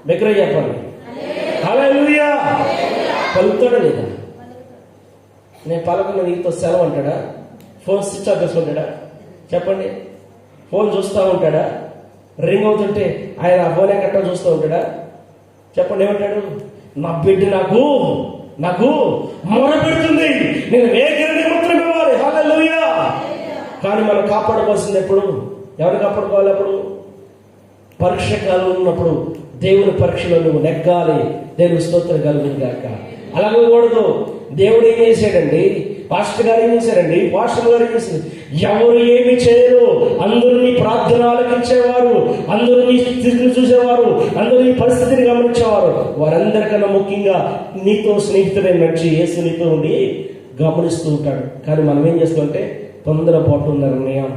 దగ్గర చెప్పండి, హల్లెలూయా. పలుకుతాడా లేదా? నేను పలకన నీతో సెలవు అంటాడా? ఫోన్ స్విచ్ ఆఫ్ చేసుకుంటాడా? చెప్పండి. ఫోన్ చూస్తూ ఉంటాడా? రింగ్ అవుతుంటే ఆయన ఆ ఫోన్ ఎక్కడా చూస్తూ ఉంటాడా? చెప్పండి. ఏమంటాడు? నా బిడ్డ నాకు మొర పెడుతుంది, నేను వేగంగా మాత్రం ఇవ్వాలి. హల్లెలూయా. కానీ మనం కాపాడుకోవాల్సింది ఎప్పుడు? ఎవరిని కాపాడుకోవాలి? అప్పుడు పరీక్ష కాలం ఉన్నప్పుడు దేవుని పరీక్షలో నువ్వు నెగ్గాలి. దేవుని స్తోత్రం కలుగును గాక. అలాగే కూడదు. దేవుడు ఏం చేశాడండి? పాస్టర్ గారు ఏం చేశారండి? పాస్టర్ గారు ఏం చేశారు? ఎవరు ఏమి చేయరు, అందరినీ ప్రార్థన ఆలకించేవారు, అందరూ నీ స్థితిని చూసేవారు, అందరూ నీ పరిస్థితిని గమనించేవారు. వారందరికన్నా ముఖ్యంగా నీతో స్నేహితుడై నడిచి యేసు నీతో ఉండి గమనిస్తూ ఉంటాడు. కానీ మనం ఏం చేస్తామంటే తొందరపాటు నిర్ణయం,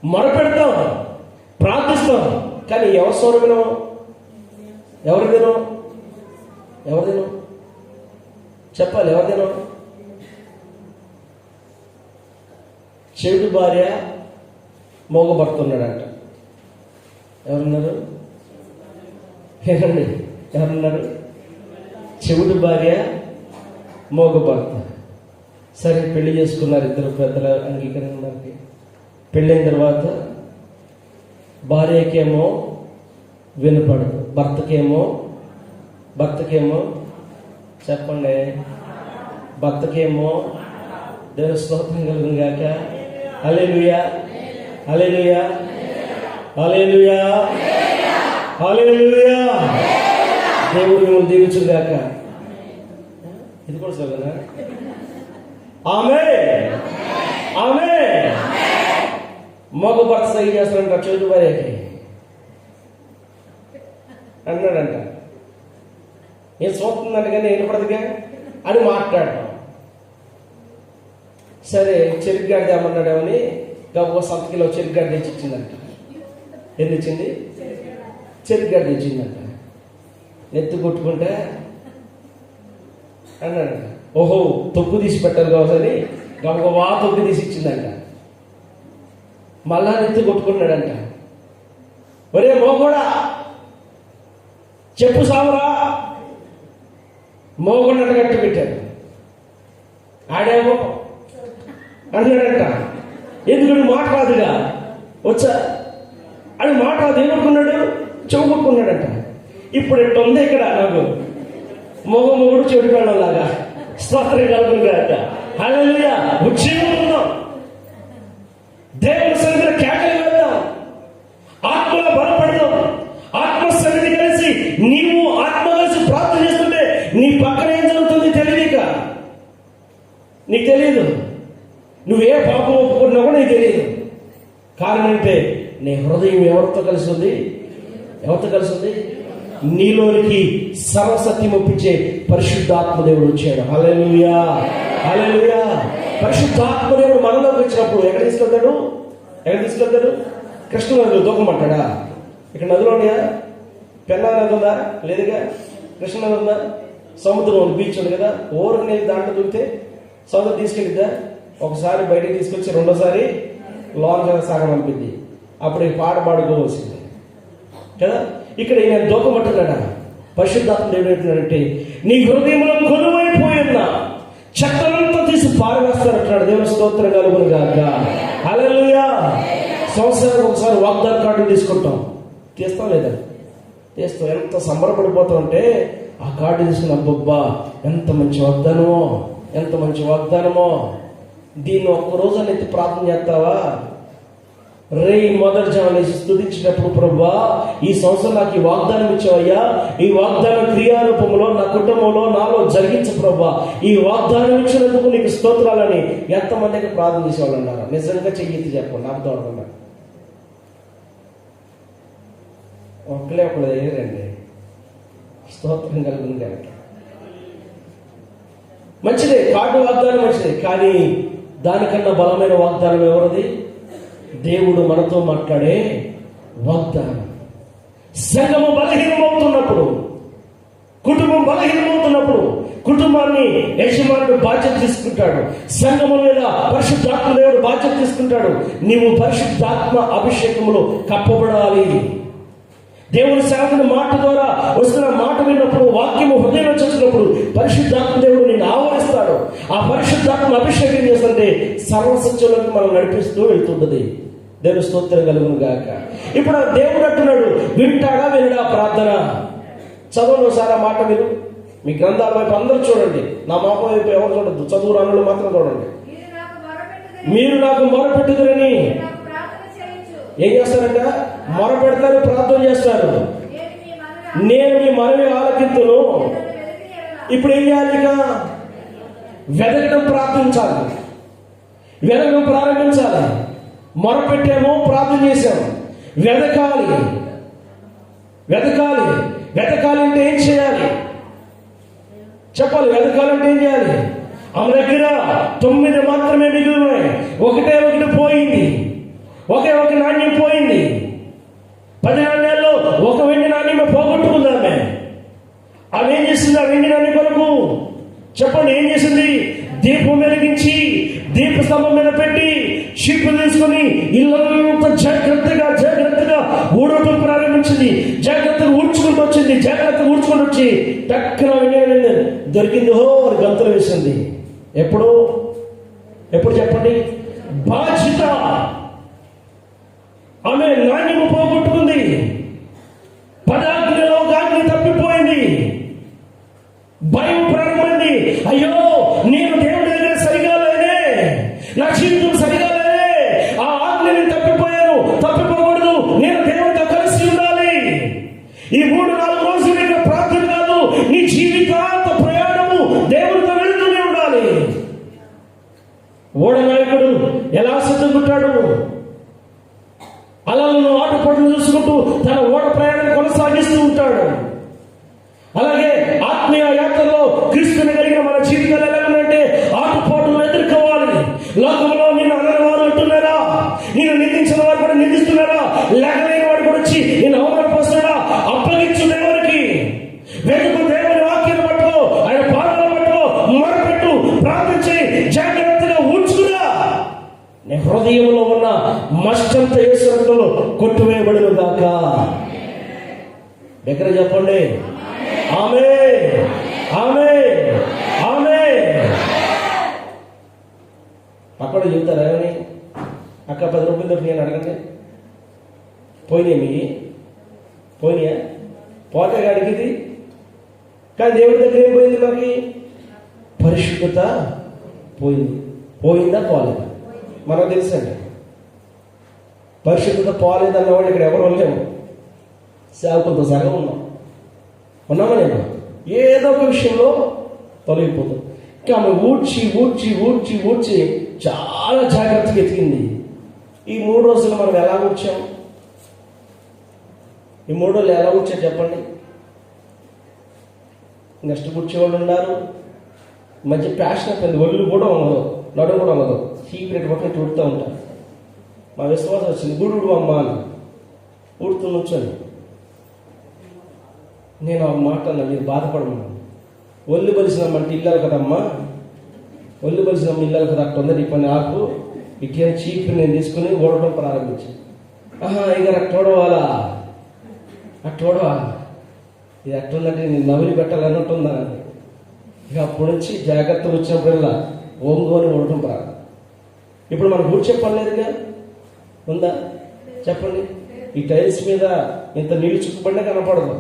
మొరపెడతాం, ప్రార్థిస్తాం, కానీ ఎవరి స్వరమేనో ఎవరిదేనో చెప్పాలి. ఎవరిదేనో? చెవిటి భార్య మోగ భర్త ఉన్నాడంట. ఎవరున్నారు? ఏనండి, ఎవరున్నారు? చెవిటి భార్య మోగ భర్త. సరే, పెళ్లి చేసుకున్నారు ఇద్దరు పెద్దల అంగీకరణకి. పెళ్ళైన తర్వాత భార్యకేమో వినపడదు, భర్తకేమో చెప్పండి, భర్తకేమో దేవుని స్తోత్రం కలుగును గాక. హల్లెలూయా, హల్లెలూయా, హల్లెలూయా, హల్లెలూయా. దేవుడు మిమ్మల్ని దీవించును గాక. ఇది కూడా చదువునా? ఆమేన్. ఆమె మగ భర్త సైకి చేస్తాడంట చెవిటి భార్యకి అన్నాడంట. ఏం చూస్తుందంట కానీ వినపడదుగా అని మాట్లాడటం. సరే చెరుగ్గాడి తేమన్నాడేమని గబ సంతకిలో చెరుగ్గాడి తెచ్చి ఇచ్చిందంట. ఏం తెచ్చింది? చెరుగ్గాడి తెచ్చిందంట. నెత్తి కొట్టుకుంటే అన్నాడంట. ఓహో తొక్కు తీసి పెట్టాలి కావచ్చని గబగబా తొక్కు తీసి ఇచ్చిందంట. మళ్ళా నెత్తి కొట్టుకున్నాడంట. ఒరే మోగోడా చెప్పు సామురా, మోగొండ కట్టి పెట్టారు. ఆడేమో అన్నాడంట. ఎందుకు మాట రాదుగా వచ్చా అని మాట రాదు. ఏమనుకున్నాడు? చెవు కొట్టుకున్నాడంట. ఇప్పుడు ఎట్లా ఉంది ఇక్కడ నాకు మొగుడు చెడు వెళ్ళలాగా స్తోత్రం కలుగుతుందంట. హల్లెలూయా. ఉజ్జీవం దేవుని సన్నిధిలో కేకలు వెళ్దాం, ఆత్మలో బలపడదాం. ఆత్మ సన్నిధి కలిసి నీవు ఆత్మ కలిసి ప్రార్థన చేస్తుంటే నీ పక్కన ఏం జరుగుతుంది తెలియక నీకు తెలియదు. నువ్వే పాపం ఒప్పుకున్నా కూడా నీకు తెలియదు. కారణం అంటే నీ హృదయం ఎవరితో కలిసి ఉంది? ఎవరితో కలిసి ఉంది? నీలోనికి సర్వసత్యం ఒప్పించే పరిశుద్ధాత్మ దేవుడు వచ్చాడు. హల్లెలూయా, హల్లెలూయా. పరిశుద్ధాత్మ దేవుడు మనలోకి వచ్చినప్పుడు ఎక్కడ తీసుకెళ్తాడు? ఎక్కడ తీసుకెళ్తాడు? కృష్ణ నదిలో దూకమంటాడా? ఇక్కడ నదిలో ఉన్నాయా? పెన్నా నది ఉందా? లేదుగా. కృష్ణ నది ఉందా? సముద్రం ఉంది, బీచ్ ఉంది కదా. ఓరికి దాంట్లో దూకితే సముద్రం తీసుకెళ్ళిద్దా? ఒకసారి బయటకు తీసుకొచ్చి రెండోసారి లోన్ సాగం అనిపింది. అప్పుడు ఈ పాట పాడుకోవాల్సింది కదా. ఇక్కడ నేను దూకమంటున్నాడా? పరిశుద్ధాత్మ దేవుడు ఏంటంటే నీ హృదయంలో కొనువైపోయిన చెత్తలంతా తీసి పారవేస్తానంటున్నాడు. దేవుని స్తోత్రం కలుగును గాక. హల్లెలూయా. సంవత్సరానికి ఒకసారి వాగ్దాన కార్డు తీసుకుంటాం. తీస్తాం లేదా? తీస్తాం. ఎంత సంబరపడిపోతాం అంటే ఆ కార్డు తీసుకుని అబ్బబ్బా ఎంత మంచి వాగ్దానమో, ఎంత మంచి వాగ్దానమో. దీన్ని ఒక్కరోజు అనేది ప్రార్థన చేస్తావా? రే మొదటి జామలేసి స్తుతించినప్పుడు ప్రభువా ఈ సంవత్సరం నాకు ఈ వాగ్దానం ఇచ్చావయ్యా, ఈ వాగ్దానం క్రియారూపంలో నా కుటుంబంలో నాలో జరిగించు ప్రభువా, ఈ వాగ్దానం ఇచ్చినందుకు నీకు స్తోత్రాలని ఎంతమందికి ప్రార్థన చేసేవాళ్ళు అన్నారు? నిజంగా చెయ్యి చెప్పండి. అర్థం అనుకున్నా ఒక్కలే ఒకళ్ళు దగ్గరండి. స్తోత్రం కలుగుతుంది కనుక మంచిదే, కార్డు వాగ్దానం మంచిదే. కానీ దానికన్నా బలమైన వాగ్దానం ఎవరిది? దేవుడు మనతో మాట్లాడే వాగ్దానం. సంఘము బలహీనమవుతున్నప్పుడు, కుటుంబం బలహీనమవుతున్నప్పుడు కుటుంబాన్ని యజమానుడు బాధ్యత తీసుకుంటాడు. సంఘము మీద పరిశుద్ధాత్మ దేవుడు బాధ్యత తీసుకుంటాడు. నీవు పరిశుద్ధాత్మ అభిషేకములో కప్పబడాలి. దేవుని సేవకుని మాట ద్వారా వస్తున్న మాట విన్నప్పుడు, వాక్యము హృదయంలో వచ్చినప్పుడు పరిశుద్ధాత్మ దేవుడు నిన్ను ఆవరిస్తాడు. ఆ పరిశుద్ధాత్మ అభిషేకం చేస్తుంటే సర్వసత్యంలోకి మనం నడిపిస్తూ వెళ్తుంటది. దేవుని స్తోత్రం కలుగును గాక. ఇప్పుడు దేవుడు అంటున్నాడు, వింటాడా వినడా ప్రార్థన? చదువులో సారా మాట మీరు మీ గ్రంథాల వైపు అందరూ చూడండి, నా మాట వైపు ఎవరు చూడద్దు. చదువు రానులు మాత్రం చూడండి. మీరు నాకు మొరపెట్టుదురని ఏం చేస్తారంట? మొర పెడతారు, ప్రార్థన చేస్తారు. నేను మీ మనవి ఆలకింతును. ఇప్పుడు ఏం చేయాలి? ఇక వెదకడం ప్రార్థించాలి, వెదకడం ప్రారంభించాలి. మొర పెట్టాము, ప్రార్థన చేశాము. వెదకాలి, వెదకాలి. వెదకాలి అంటే ఏం చేయాలి చెప్పాలి? వెదకాలంటే ఏం చేయాలి? ఆమె దగ్గర 9 మాత్రమే మిగిలినాయి. ఒకటే ఒకటి పోయింది. ఒకే ఒక నాణ్యం పోయింది. 10 నాణ్యాల్లో ఒక వెండి నాణ్యం పోగొట్టుకుందామే. ఆమె ఏం చేసింది? ఆ వెండి నాణ్యం కొరకు చెప్పండి ఏం చేసింది? దీపం వెలిగించి దీప స్తంభం మీద పెట్టి చీపులు తీసుకొని ఇల్లంతా జాగ్రత్తగా ఊడటం ప్రారంభించింది. జాగ్రత్తగా ఊడ్చుకుంటూ వచ్చింది. జాగ్రత్తగా ఊడ్చుకుంటూ వచ్చి టక్కున వెండి దొరికింది. హో అని గంతులు వేసింది. ఎప్పుడు చెప్పండి? బాధ్యత. ఆమె నాణ్యము పోగొట్టుకుంది. పదార్థంలో గాలిని తప్పిపోయింది. భయం ప్రారంభమైంది. అయ్యో నేను దేవుడి దగ్గర సరిగా లేనే, నా జీవితం సరిగా లేనే, ఆ ఆజ్ఞని తప్పిపోయాను. తప్పిపోకూడదు, నేను దేవుడితో కలిసి ఉండాలి. ఈ 3-4 రోజులు నీకు ప్రార్థన కాదు, నీ జీవితాంత ప్రయాణము దేవుడితో వెళ్తూనే ఉండాలి. ఓడ నాయకుడు చూసుకుంటూ తన ఓడ ప్రయాణం కొనసాగిస్తూ ఉంటాడు. అలాగే ఆత్మీయ యాత్రలో క్రీస్తుని కలిగిన మన జీవితాలు ఎలా ఉన్నాయంటే ఆటుపోటులు ఎదుర్కోవాలి. లోకంలో నిన్ను అనని వారు అంటున్నారా, నిన్ను నిందించిన వారు కూడా నిందిస్తున్నారా, లేకలేని వాడు కూడా వచ్చి నిన్ను అవమానపరుస్తున్నాడా, అప్పగించు దేవునికి, వెతుకు దేవుని వాక్యాన్ని పట్టుకో, ఆయన పాదాలు పట్టుకో, మొరపెట్టు, ప్రార్థించి జాగ్రత్తగా ఉంచుకున్నా నీ హృదయంలో ఉన్న మష్టంత యేసు రక్తంలో కొట్టువేయబడును గాక. దగ్గర చెప్పండి ఆమేన్, ఆమేన్, ఆమేన్. అక్కడ చెబుతారా ఏమని? అక్క 10 రూపాయలు దొరికి నేను అడగండి, పోయినాయి పోయినాయా? పోతే కాడికి ఇది. కానీ దేవుడి దగ్గర ఏం పోయింది? మనకి పరిశుద్ధత పోయింది. పోయిందా పోలేదా? మనకు తెలుసండి. పరిశుద్ధత పోలేదన్న వాళ్ళు ఇక్కడ ఎవరు ఉండలేము. సేవకులతో సగం ఉన్నామా నేను? ఏదో ఒక విషయంలో తొలగిపోతుంది. ఇంకా ఆమె ఊడ్చి ఊడ్చి ఊడ్చి ఊడ్చి చాలా జాగ్రత్తగా ఎతికింది. ఈ 3 రోజులు మనం ఎలా ఊడ్చాం? ఈ 3 రోజులు ఎలా ఊడ్చాం చెప్పండి? నెక్స్ట్ కూర్చేవాళ్ళు ఉన్నారు. మంచి ప్యాషన్ అయిపోయింది. ఒళ్ళు కూడా ఉండదు, నడుము కూడా ఉండదు, సీక్రెట్ పక్కన ఊడుతూ ఉంటారు. మా విశ్వాసం వచ్చింది, గుడు అమ్మ అని ఊడుతూ నుంచొని నేను ఆ మాట అన్నా, మీరు బాధపడమన్నా. ఒళ్ళు బలిసినమ్మంటే ఇల్లాలి కదమ్మా, ఒళ్ళు బలిసినమ్మ ఇల్లాలి కదా, అట్ట ఉందని ఈ పని ఆకు ఇట్లా చీప్ నేను తీసుకుని ఓడటం ప్రారంభించాను. ఇక అట్టోడవాలా, అట్టోడవా, ఇది ఎట్టుందంటే నేను నవ్వులు పెట్టాలన్నట్టుందా. ఇక అప్పటి నుంచి జాగ్రత్త వచ్చినప్పుడల్లా ఓంగోని ఓడటం ప్రారంభం. ఇప్పుడు మనం కూర్చే పనిలేదుగా, ఉందా చెప్పండి? ఈ టైల్స్ మీద ఇంత నీళ్లు చుక్కుపడినా కనపడదు.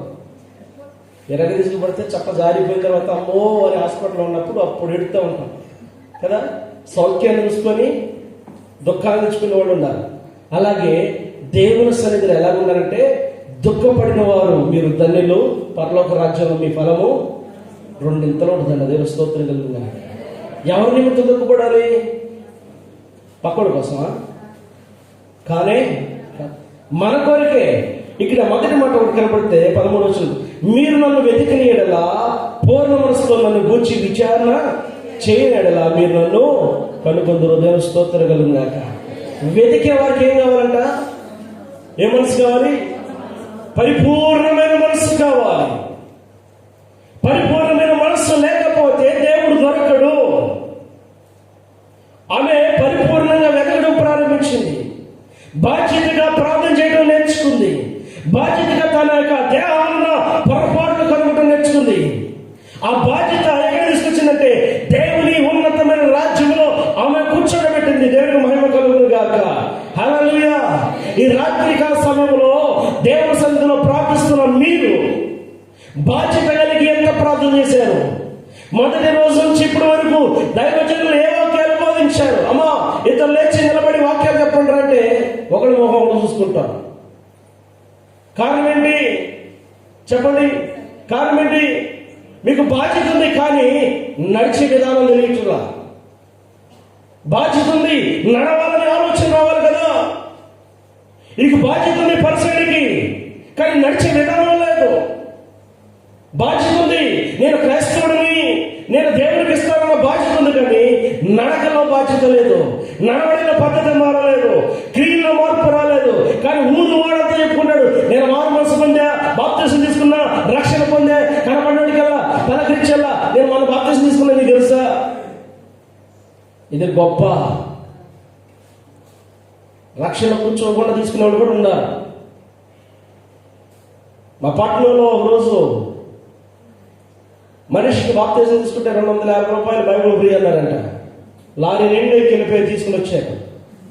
ఎరగ తీసుకుపడితే చప్ప జారిపోయిన తర్వాత అమ్మో అని హాస్పిటల్లో ఉన్నప్పుడు అప్పుడు ఎడుతూ ఉంటాం కదా. సౌఖ్యాన్ని చూసుకొని దుఃఖాన్ని తెచ్చుకునే వాళ్ళు ఉన్నారు. అలాగే దేవుని సన్నిధిలో ఎలా ఉన్నారంటే, దుఃఖపడిన వారు మీరు ధన్యులు, పరలోక రాజ్యంలో మీ ఫలము 2 ఉంటుందండి. దేవుని స్తోత్రం కలుగుతుంది. ఎవరి నిమిత్తం దుఃఖపడాలి? పక్కడి కోసమా? కానీ మన కొరకే. ఇక్కడ మొదటి మాట ఒకటి కనపడితే 13 వచనం, మీరు నన్ను వెతికిన ఎడలా పూర్ణ మనసుతో నన్ను గూర్చి విచారణ చేయని ఎడలా మీరు నన్ను కనుకొందురు. దేవుని స్తోత్రం కలుగుగాక. వెతికే వారికి ఏం కావాలంట? ఏ మనసు కావాలి? పరిపూర్ణమైన మనస్సు కావాలి. పరిపూర్ణమైన మనస్సు లేకపోతే దేవుడు దొరకడు. ఆమె పరిపూర్ణంగా వెతకడం ప్రారంభించింది. బాధ్యతగా ప్రార్థన చేయడం నేర్చుకుంది. బాధ్యతగా తన యొక్క దేహాలను పొరపాట్లు కనుగొనడం నేర్చుకుంది. ఆ బాధ్యత ఎక్కడ తీసుకొచ్చిందంటే దేవుని ఉన్నతమైన రాజ్యంలో ఆమె కూర్చోబెట్టింది. దేవునికి మహిమ కలుగును గాక. హల్లెలూయా. ఈ రాత్రికాల సమయంలో దేవుని సన్నిధిలో ప్రార్థిస్తున్న మీరు బాధ్యత కలిగి ఎంత ప్రార్థన చేశారు? మొదటి రోజు నుంచి ఇప్పటి వరకు దైవజనులు ఏ వాక్యాలు బోధించారు? అమ్మా ఇద్దరు లేచి నిలబడి వాక్యాలు చెప్పండి అంటే ఒకరి మొహం చూసుకుంటారు. కారణం ఏంటి చెప్పండి? కారణం ఏంటి? మీకు బాధ్యత ఉంది కానీ నడిచే విధానం తెలియట్లా. బాధ్యత ఉంది, నడవాలని ఆలోచన రావాలి కదా. నీకు బాధ్యత ఉంది పరిసరికి, కానీ నడిచే విధానం లేదు. బాధ్యత ఉంది, నేను క్రైస్తవుడిని, నేను దేవుడికి ఇస్తానన్న బాధ్యత ఉంది, కానీ నడకలో బాధ్యత లేదు. నడవడిన పద్ధతి మారలేదు, క్రియల్లో మార్పు రాలేదు. కానీ ఊరు వాడంతా చెప్పుకుంటాడు, నేను మారు మనసు పొందా, బాప్తిసం తీసుకున్నా, రక్షణ పొందా, కనపడేకల్లా పలకరించల్లా నేను మన బాప్తిసం తీసుకున్నా. నీకు తెలుసా? ఇది గొప్ప రక్షణ కూర్చోకుండా తీసుకునే వాళ్ళు కూడా ఉన్నారు. మా పట్టణంలో ఒకరోజు మనిషికి బాప్తిసం తీసుకుంటే 250 రూపాయలు బైబిల్ ఫ్రీ అన్నారంట. లారీ 2 వెళ్ళిపోయి తీసుకుని వచ్చారు.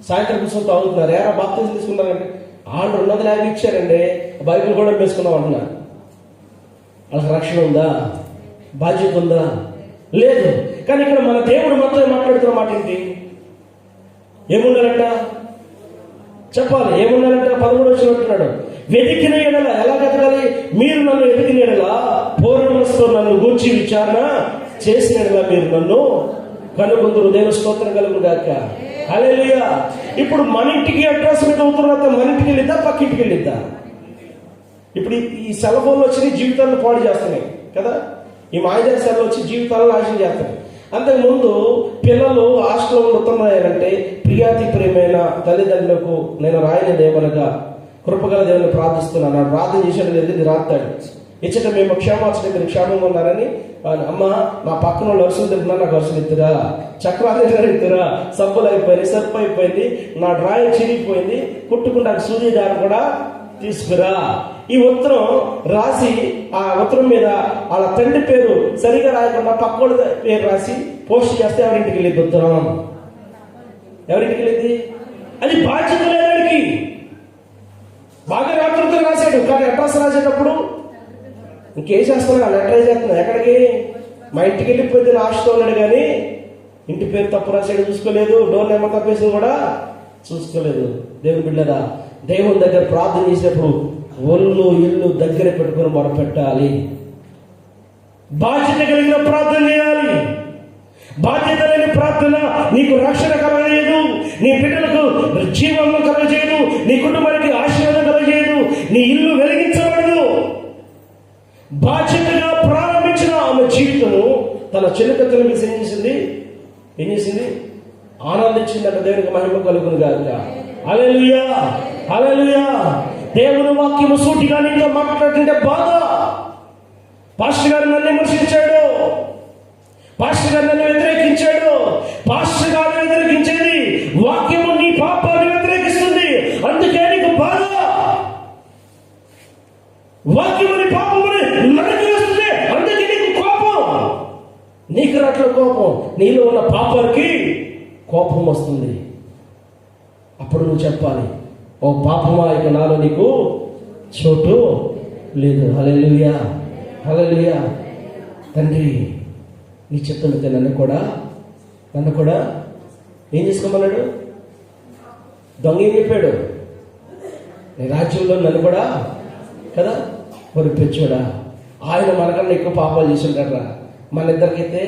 సాయంత్రం కూర్చొని తాగుతున్నారు. ఏరా బాప్తిసం తీసుకున్నారంటే వాళ్ళు 250 ఇచ్చారండి, బైబిల్ కూడా వేసుకున్నాం అంటున్నారు. వాళ్ళకి రక్షణ ఉందా? బాధ్యత ఉందా? లేదు. కానీ ఇక్కడ మన దేవుడు మాత్రం మాట్లాడుతున్న మాట ఏంటి? ఏముండాలంట చెప్పాలి. ఏముండాలంట? 13 వచనం అంటున్నాడు, వెతికిన ఎడల. ఎలా వెతకాలి? మీరు నన్ను వెతికిన ఎడల పూర్ణ మనసుతో నన్ను గూర్చి విచారణ చేసిన ఎడల మీరు నన్ను కనుగొందురు. దేవుని స్తోత్రం కలుగును గాక. హల్లెలూయా. ఇప్పుడు మన ఇంటికి అడ్రస్ మీద ఉత్తరం రాస్తే మన ఇంటికి వెళ్ళిద్దా, పక్కింటికి వెళ్ళిద్దా? ఇప్పుడు ఈ సెల్ ఫోన్లు వచ్చి జీవితాలను పాడు చేస్తున్నాయి కదా. ఈ మాయదారి సెల్ వచ్చి జీవితాలను నాశనం చేస్తున్నాయి. అంతకుముందు పిల్లలు హాస్టల్లో ఉండి ఉత్తరం రాయాలంటే, ప్రియాతి ప్రియమైన తల్లిదండ్రులకు నేను రాయలేదు ఏమనగా కృపగల దేవుని ప్రార్థిస్తున్నాను, ప్రార్థన చేసేది లేదు, ఇది రాస్తాడు. ఇచ్చట మేము క్షేమాచన మీరు క్షేమంగా ఉన్నారని, అమ్మ నా పక్కన వాళ్ళు అరుసులు తింటున్నా, నాకు అరుసులు ఇద్దురా, చక్రాలు ఇద్దురా, సబ్బులు అయిపోయింది, సర్పు అయిపోయింది, నా డ్రాయింగ్ చిరిగిపోయింది, కుట్టుకుంటా సూర్య దాన్ని కూడా తీసుకురా. ఈ ఉత్తరం రాసి ఆ ఉత్తరం మీద వాళ్ళ తండ్రి పేరు సరిగా రాయకుండా పక్కోడి పేరు రాసి పోస్ట్ చేస్తే ఎవరింటికి వెళ్ళింది ఉత్తరం? ఎవరింటికి వెళ్ళింది? అది బాధ్యత లేదానికి. బాగా రాత్రులతో రాశాడు, కానీ అడ్రస్ రాసేటప్పుడు ఇంకేం చేస్తున్నా, లెటర్ చేస్తున్నా ఎక్కడికి? మా ఇంటికి వెళ్ళిపోతే లాస్ట్తో ఉన్నాడు, కానీ ఇంటి పేరు తప్పు రాసాడు చూసుకోలేదు, డోర్ నెంబర్ తప్పేసింది కూడా చూసుకోలేదు. దేవుని బిడ్డరా, దేవుని దగ్గర ప్రార్థన చేసినప్పుడు ఒళ్ళు ఇల్లు దగ్గర పెట్టుకుని మొదలుపెట్టాలి. బాధ్యత కలిగిన ప్రార్థన చేయాలి. బాధ్యత లేని ప్రార్థన నీకు రక్షణ కలగజేయదు, నీ బిడ్డలకు జీవం కలగజేయదు, నీ కుటుంబానికి ఆశీర్వాదం కలగజేయదు, నీ ఇల్లు వెలిగించబడదు. బాధ్యతగా ప్రారంభించిన ఆమె జీవితము తన చెల్లికత్తెల మీద ఏం చేసింది? ఆనందించిందట. దేవునికి మహిమ కలుగును గాక. హల్లెలూయా, హల్లెలూయా. దేవుని వాక్యము సూటిగా నీతో మాట్లాడుతుంటే బాధ. పాస్టర్ గారు నన్ను విమర్శించాడు, పాస్టర్ గారు నన్ను వ్యతిరేకించాడు. పాస్టర్ గారు వ్యతిరేకించేది వాక్యము నీ పాపాన్ని వ్యతిరేకిస్తుంది, అందుకే నీకు బాధ. వాక్యముని పాపముని నరికివేస్తుంది, అందుకే నీకు కోపం. నీకు రాట్ల కోపం, నీలో ఉన్న పాపానికి కోపం వస్తుంది. అప్పుడు నువ్వు చెప్పాలి, ఓ పాపమా, ఇక నాలో నీకు చోటు లేదు. హల్లెలూయా, హల్లెలూయా. తండ్రి నీ చిత్తమైతే నన్ను కూడా ఏం చేసుకోమన్నాడు? దొంగ ఏం చెప్పాడు? నీ రాజ్యంలో నన్ను కూడా కదా మరి పెంచోడా. ఆయన మనకన్నా ఎక్కువ పాపాలు చేసి ఉంటారా. మన ఇద్దరికైతే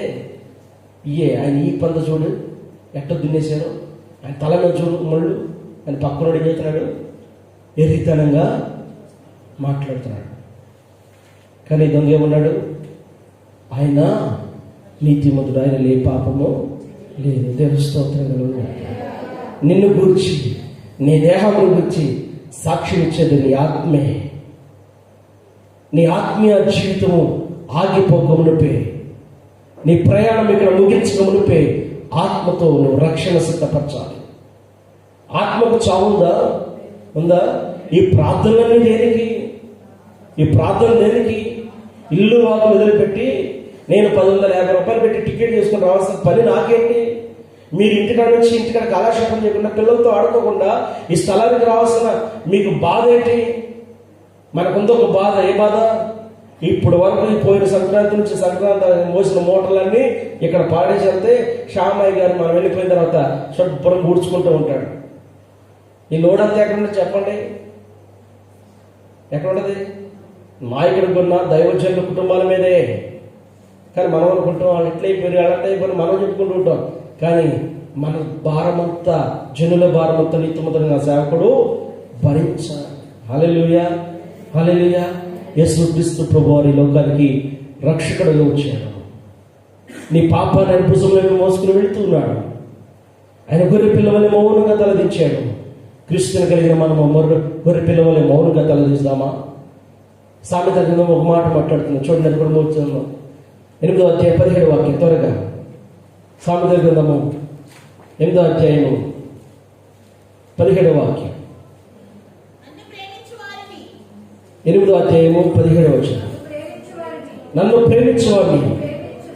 ఆయన ఈ పంద చూడు ఎట్ట దున్నేశాడు, ఆయన తల మీద చూడు మళ్ళు, ఆయన పక్కనోడు ఏం చేస్తున్నాడు? ఎరితనంగా మాట్లాడుతున్నాడు. కానీ దొంగ ఏమన్నాడు? ఆయన నీతిమంతుడు, ఆయన ఏ పాపము లేదు. దేవుని స్తోత్రం. నిన్ను గురించి, నీ దేహమును గురించి సాక్ష్యం ఇచ్చేది నీ ఆత్మే. నీ ఆత్మీయ జీవితము ఆగిపోకమునిపే, నీ ప్రయాణం ఇక్కడ ముగించకమునిపే ఆత్మతో నువ్వు రక్షణ సిద్ధపరచాలి. ఆత్మకు చావుందా? ఉందా? ఈ ప్రార్థనలన్నీ దేనికి? ఈ ప్రార్థన దేనికి? ఇల్లు వాకు వదిలిపెట్టి నేను 1050 రూపాయలు పెట్టి టికెట్ చేసుకుని రావాల్సిన పని నాకేంటి? మీరు ఇంటికాడ నుంచి ఇంటికాడ కాలక్షేపం చేయకుండా, పిల్లలతో ఆడుకోకుండా ఈ స్థలానికి రావాల్సిన మీకు బాధ ఏంటి? మనకుందో ఒక బాధ. ఏ బాధ? ఇప్పుడు వరకు పోయిన సంక్రాంతి నుంచి సంక్రాంతి మోసిన మూటలన్నీ ఇక్కడ పాడేసి వెళ్తే శ్యామయ్య గారు మనం వెళ్ళిపోయిన తర్వాత శుభ్రం కూర్చుకుంటూ ఉంటాడు. ఈ లోడ్ అంతా ఎక్కడుంటుంది చెప్పండి? ఎక్కడుంటది? నాయకుడికి ఉన్న దైవజనుల కుటుంబాల మీదే. కానీ మనం అనుకుంటాం వాళ్ళు ఇట్లయిపోయి అట్లయిపోయి మనం చెప్పుకుంటూ ఉంటాం. కానీ మన భారమంతా, జనుల భారమంతా నీతిమంతుడైన సేవకుడు భరించాలి. హల్లెలూయా, హల్లెలూయా. యేసుక్రీస్తు ప్రభువారు ఈ లోకానికి రక్షకుడుగా వచ్చాడు. నీ పాపాన్ని ఆయన భుజంలోకి మోసుకుని వెళుతున్నాడు. ఆయన గొర్రె పిల్లవలే మౌనంగా తలదించాడు. క్రీస్తుని కలిగిన మనము గొర్రె పిల్లవలే మౌనంగా తలదిస్తామా? సామెత గ్రంథం ఒక మాట మాట్లాడుతున్నాం చూడండి. అది కూడా మోచున్నాం 8వ అధ్యాయం 17వ వాక్యం త్వరగా. సామెత గ్రంథము 8వ అధ్యాయము 17వ వాక్యం. 8వ అధ్యాయము 17వ వచనం. నన్ను ప్రేమించువారిని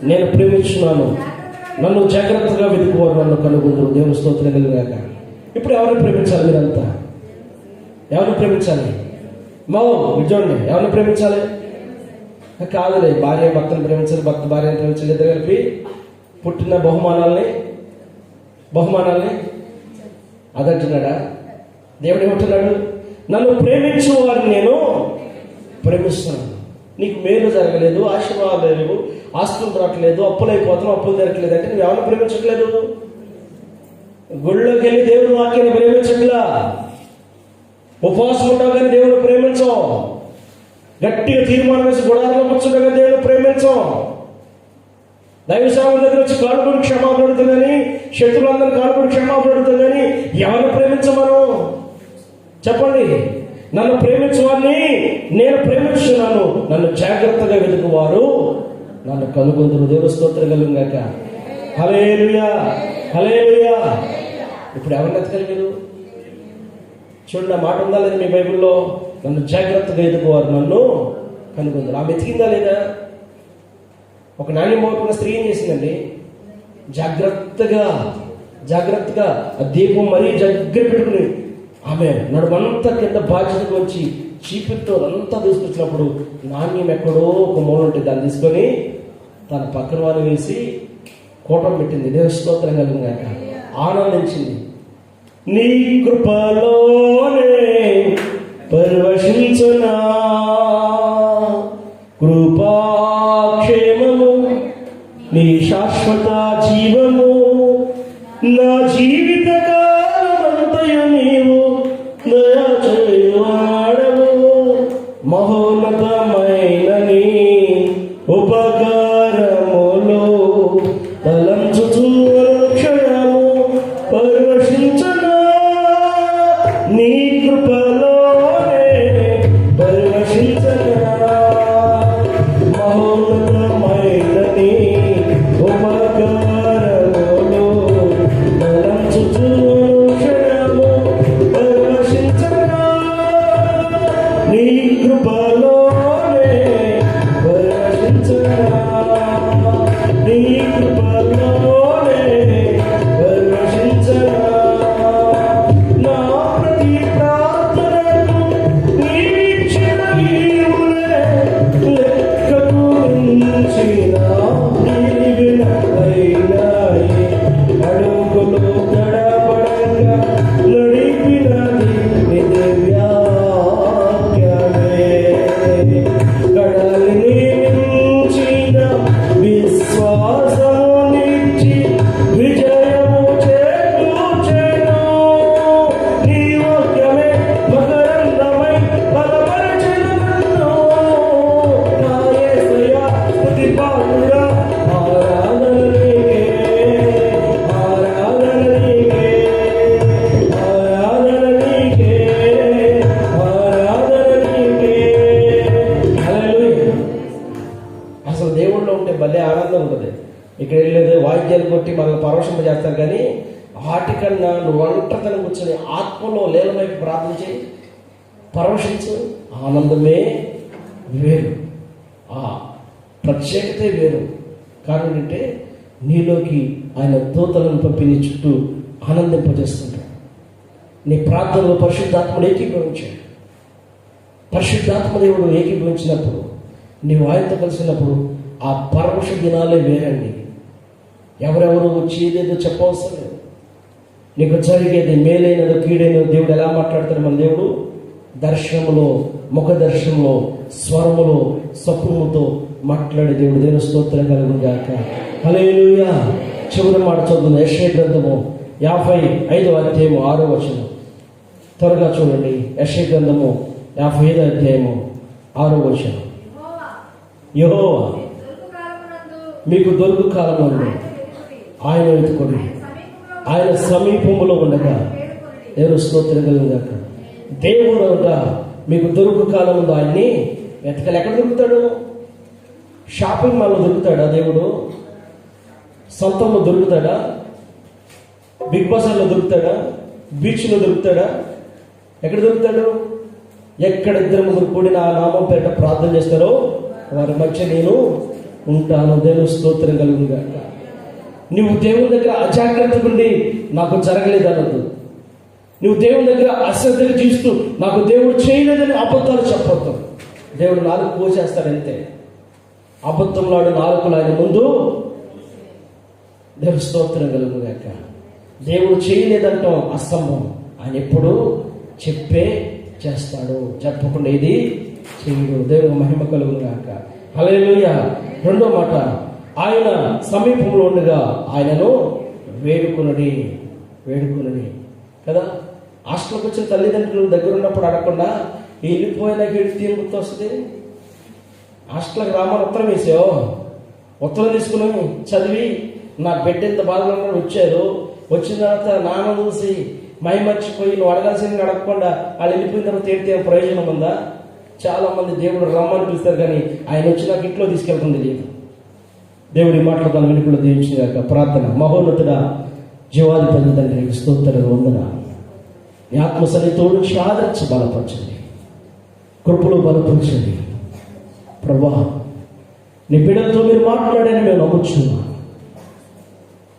నేను ప్రేమించున్నాను, నన్ను జాగ్రత్తగా వెతుకువారు నన్ను కనుగొందురు. దేవుని స్తోత్రం కలుగుగాక. ఇప్పుడు ఎవరిని ప్రేమించాలి? మీరంతా ఎవరిని ప్రేమించాలి? చూడండి, ఎవరిని ప్రేమించాలి? కాదులే, భార్య భర్తను ప్రేమించాలి, భర్త భార్యను ప్రేమించాలి. ఇద్దరు కలిపి పుట్టిన బహుమానాల్ని అదంటున్నాడా? దేవుడు ఏమంటున్నాడు? నన్ను ప్రేమించు వారిని నేను ప్రేమిస్తున్నాను. నీకు మేలు జరగలేదు, ఆశీర్వాదాలు లేవు, ఆస్తులు రావట్లేదు, అప్పులైపోతున్నావు, అప్పులు జరగట్లేదు అంటే నువ్వు ఎవరిని ప్రేమించట్లేదు? గుళ్ళోకి వెళ్ళి దేవుని వాక్యాన్ని ప్రేమించట్లా, ఉపవాసం ఉంటావు కానీ దేవుని ప్రేమించం, గట్టిగా తీర్మానం వేసి గుడారంలో కూర్చుంటా కానీ దేవుని ప్రేమించం, దైవ సేవకుల దగ్గర వచ్చి కాలుపడి క్షమాపణ అడుగుతుందని, శత్రులందరూ కాలుపడి క్షమాపణ అడుగుతుందని ఎవరిని ప్రేమించమను చెప్పండి? నన్ను ప్రేమించువారిని నేను ప్రేమించున్నాను, నన్ను జాగ్రత్తగా వెతుకువారు నన్ను కనుగొందురు. దేవుని స్తోత్రం కలుగుగాక. హల్లెలూయా, హల్లెలూయా. ఇప్పుడు ఎవరిని ఎత్తగలిగారు చూడండి. ఆ మాట ఉందా లేదా మీ బైబిల్లో? నన్ను జాగ్రత్తగా ఎదుగువారు నన్ను కనుగొందురు. ఆమె ఎతికిందా లేదా? ఒక నాణ్యమోకున్న స్త్రీ ఏం చేసిందండి? జాగ్రత్తగా ఆ దీపం మరీ దగ్గర పెట్టుకుని ఆమె నడుమంతా కింద బాధ్యతకు వచ్చి చీపితో అంతా తీసుకొచ్చినప్పుడు నాణ్యం ఎక్కడో ఒక మూల ఉంటుంది, దాన్ని తీసుకొని తన పక్కన వాళ్ళు వేసి కోటం పెట్టింది. దేవుని స్తోత్రం కలిగినాక ఆనందించింది. నీ కృపలోనే పరవశించునా, కృపాక్షేమము నీ శాశ్వత జీవము, నా జీవిత కాలమంతయు నీవు దయా చేయువాడవు, మహోన్నతమైన నీ ఉపకారములు తలంచుచు క్షణము పరవశించునా, నీ కృపలోనే పరవశించునా, మహోన్నతమైన నీ ఉపకారములు తలంచుచు క్షణము పరవశించునా, నీ కృపలోనే పరవశించునా, నీ కృపలోనే పరవశించునా. నా ప్రతి ప్రార్థనకు నీవిచ్చిన ఈవులే లెక్కకు మించిన దీవెనలైనాయి. అడుగులు తడబడంగా నడిపినది నీ దివ్యవాక్యమే, కడలిని మించిన విశ్వాసమునిచ్చి విజయము చేకూర్చెను. నీ వాక్యమే మకరందమై బలపరచెను నన్ను. నా యేసయ్యా స్తుతి పాడుడా, ఆరాధన నీకే, ఆరాధన నీకే, ఆరాధన నీకే, ఆరాధన నీకే. హల్లెలూయా. అసలు దేవుళ్ళో ఉంటే భలే ఆనందం ఉంటుంది. ఇక్కడ వెళ్ళేది వాయిద్యాలు కొట్టి మనల్ని పరవశింప చేస్తారు, కానీ వాటికన్నా నువ్వు ఒంటరితనం కూర్చొని ఆత్మలో లీలమై ప్రార్థన చేయి, పరవశించు. ఆనందమే వేరు, ఆ ప్రత్యేకతే వేరు. కారణం ఏంటంటే నీలోకి ఆయన దూతలను పంపి నీ చుట్టూ ఆనందింపజేస్తుంటాడు. నీ ప్రార్థనలో పరిశుద్ధాత్మను ఏకీభవించాడు. పరిశుద్ధాత్మ దేవుడు ఏకీభవించినప్పుడు, నీవు ఆయనతో కలిసినప్పుడు ఆ పరవశ దినాలే వేరండి. ఎవరెవరు వచ్చి ఏదేదో చెప్పవలసిన లేదు. నీకు జరిగేది మేలైనదో కీడైనదో దేవుడు ఎలా మాట్లాడతాడు? మన దేవుడు దర్శనములో, ముఖ దర్శనంలో, స్వరములో, స్వప్నముతో మాట్లాడే దేవుడు. దేవుని స్తోత్రం కలుగును గాక. హల్లెలూయా. చివరి మాట చదువుతుంది. యెషయా గ్రంథము 55వ అధ్యాయము 6వ వచనం. త్వరగా చూడండి. యెషయా గ్రంథము 55వ అధ్యాయము 6వ వచనం. యెహోవా మీకు దొరుకు కాలమందు ఆయన వెతుకుడి, ఆయన సమీపములో ఉండగా. దేవుని స్తోత్రం కలుగును గాక. దేవుడు అనగా మీకు దొరుకు కాలం ముందు ఆయన్ని వెతకాలి. ఎక్కడ దొరుకుతాడు? షాపింగ్ మాల్లో దొరుకుతాడా దేవుడు? సొంతంలో దొరుకుతాడా? బిగ్ బజార్లో దొరుకుతాడా? బీచ్లో దొరుకుతాడా? ఎక్కడ దొరుకుతాడు? ఎక్కడ ఇద్దరు ముగ్గురు కూడి నా నామం పేరిట ప్రార్థన చేస్తారో వారి మధ్య నేను ఉంటాను. దేవుని స్తోత్రం కలుగును గాక. నువ్వు దేవుని దగ్గర అజాగ్రత్తగా ఉండి నాకు జరగలేదు అనొద్దు. నువ్వు దేవుని దగ్గర అశ్రద్ధగా చూస్తూ నాకు దేవుడు చేయలేదని అబద్ధాలు చెప్పొద్దు. దేవుడు నాలుగు కోసేస్తాడంతే. అబద్ధంలాడు నాలుగులు ఆయన ముందు. దేవుని స్తోత్రం కలుగును గాక. దేవుడు చేయలేదంటాం అసంభవం. ఆయన ఎప్పుడు చెప్పే చేస్తాడు, చెప్పకుండా ఇది చేయడు. దేవుని మహిమ కలుగును గాక. హల్లెలూయా. రెండో మాట, ఆయన సమీపంలో ఉండగా ఆయనను వేడుకొనుడి. వేడుకోనని కదా. హాస్టల్కి వచ్చిన తల్లిదండ్రులు దగ్గర ఉన్నప్పుడు అడగకుండా వెళ్ళిపోయినాక వెళితే ఏం గుర్తు వస్తుంది? హాస్టల్కి రామని ఉత్తరం వేసావు, ఉత్తరం తీసుకుని చదివి నా బిడ్డ ఎంత బాధలో వచ్చారు, వచ్చిన తర్వాత నాన్న చూసి మై మర్చిపోయి నువ్వు అడగాల్సింది అడగకుండా వాళ్ళు వెళ్ళిపోయిన తర్వాత ఏంటి ప్రయోజనం ఉందా? చాలా మంది దేవుడు రమ్మని పిలుస్తారు కానీ ఆయన వచ్చినాక ఇంట్లో తీసుకెళ్తుంది లేదు. దేవుడి మాట్లాడతాను వెనుకలో దీవించినాక ప్రార్థన. మహోన్నతుడా, జీవాధిపతి తండ్రి స్తోత్రాలు వందన. నీ ఆత్మసని తోడు ఆదరించి బలపరచండి, కృపలో బలపరచండి ప్రభా. నీ బిడ్డలతో మీరు మాట్లాడని మేము నమ్ముచున్నాం.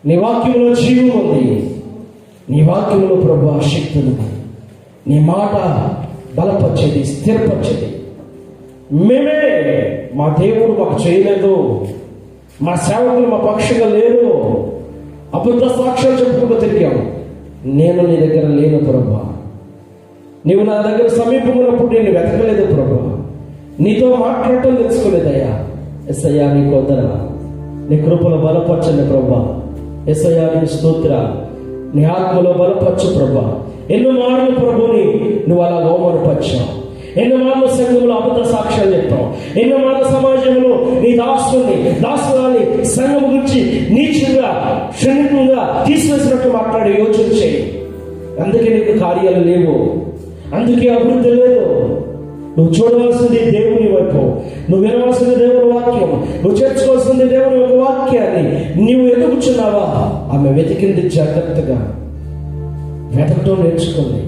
నీ వాక్యంలో జీవం ఉంది, నీ వాక్యంలో ప్రభా శక్తి ఉంది. నీ మాట బలపరిచేది, స్థిరపరిచేది. మేమే మా దేవుడు మాకు చేయలేదు, మా సేవకులు మా పక్షంగా లేరు, అబద్ధ సాక్ష్యాలు చెప్పుకుంటూ తిరిగాము. నేను నీ దగ్గర లేను ప్రభా, నీవు నా దగ్గర సమీపంగా ఉన్నప్పుడు నేను వెతకలేదు ప్రభా, నీతో మాట్లాడటం తెలుసుకోలేదయ్యా. ఎస్ఐయా నీకు వద్దన, నీ కృపలో బలపరచండి ప్రభా. ఎస్ఐయా నీకు స్తోత్ర, నీ ఆత్మలో బలపరచు ప్రభా. ఎన్నో మార్లు ప్రభుని నువ్వు అలా అవమానపరిచావు, ఎన్నో మార్లు సంఘంలో అబద్ధ సాక్ష్యాలు చెప్పావు, ఎన్నో మార్లు సమాజంలో నీ దాసుని సంఘం గురించి నీచుగా క్షణికంగా తీసివేసినట్టు మాట్లాడే యోచన చేయి. అందుకే నీకు కార్యాలు లేవు, అందుకే అభివృద్ధి లేదు. నువ్వు చూడవలసింది దేవుని వైపు, నువ్వు వినవలసింది దేవుని వాక్యం, నువ్వు చేర్చుకోవాల్సింది దేవుని యొక్క వాక్యాన్ని. నీవు ఎదుగుచున్నావా? ఆమె వెతికింది జాగ్రత్తగా, వెతకటం నేర్చుకుంది,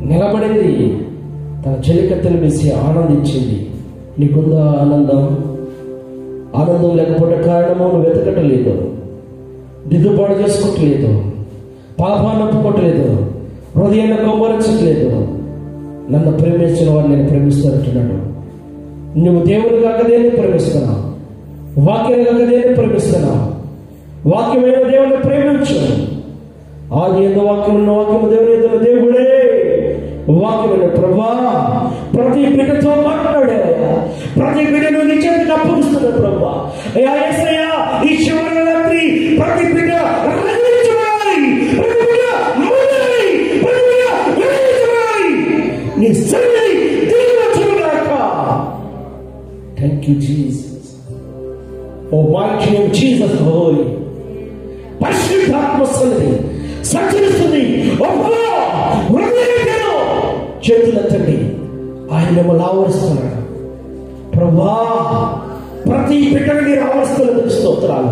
నిలబడింది, తన చెలికత్తెను వేసి ఆనందించింది. నీకుందా ఆనందం? ఆనందం లేకపోతే కారణము నువ్వు వెతకటలేదు, దిద్దుబాటు చేసుకోవట్లేదు, పాపాన్ని ఒప్పుకోవట్లేదు, హృదయాన్ని కొమ్మరించట్లేదు. నన్ను ప్రేమించిన వాడిని నేను ప్రేమిస్తానంటున్నాడు. నువ్వు దేవుని కాక దేన్ని ప్రేమిస్తున్నావు? వాక్యాన్ని కాక దేన్ని ప్రేమిస్తున్నావు? వాక్యమైన దేవుని ప్రేమించు. ఆది ఎందు వాక్యం ఉన్న వాక్యము దేవుని ఎదురు దేవుడే. వాక్యమైన ప్రభా, ప్రతి బిడ్డతో మాట్లాడాయా, ప్రతి బిడ్డను నీ చేతికి అప్పగిస్తున్నా ప్రభా. యేసయ్యా, ఈ చివరి రాత్రి ప్రతి బిడ్డ నీ సన్నిధి దిగివచ్చుగాక. Thank you Jesus. Oh mighty name Jesus holy. పరిశుద్ధాత్మ సన్నిధి సంచరిస్తుంది. చేతులెత్తండి, ఆయన మిమ్మల్ని ఆవరిస్తున్నాడు ప్రభా. ప్రతి బిడ్డను మీరు ఆవరిస్తున్నందుకు స్తోత్రాలు.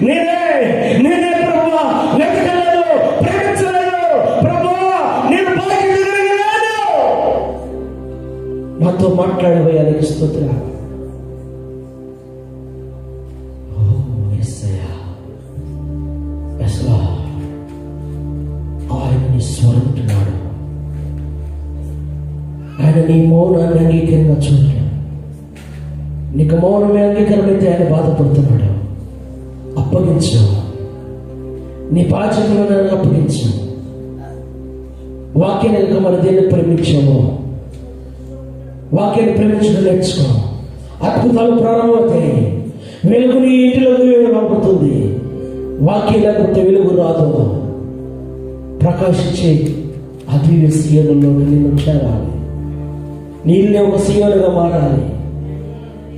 నేనే ప్రభా వెతకలేదు, ప్రేమించలేదు ప్రభా, నేను బాధ్యతగలిగలేదు. నాతో మాట్లాడబోయానికి స్తోత్రాలు. ఆయన నీ స్వరంటున్నాడు. ఆయన నీ మౌనాన్ని అంగీకరంగా చూడలేదు. నీకు మౌనమే అంగీకారమైతే ఆయన బాధపడుతున్నాడు. అప్పగించు, నీ బాధ్యతలను అప్పగించు. వాక్యాన్ని మరి దేన్ని ప్రేమించాము? వాక్యాన్ని ప్రేమించడం నేర్చుకో. అద్భుతాలు ప్రారంభమవుతాయి. వెలుగు నీ ఇంటిలో కనబడుతుంది. వాక్యం లేకపోతే వెలుగు రాదు. ప్రకాశించే అద్వితీయ సీయోనులో నిన్ను చేరాలి. నీళ్ళే ఒక సీయోనుగా మారాలి.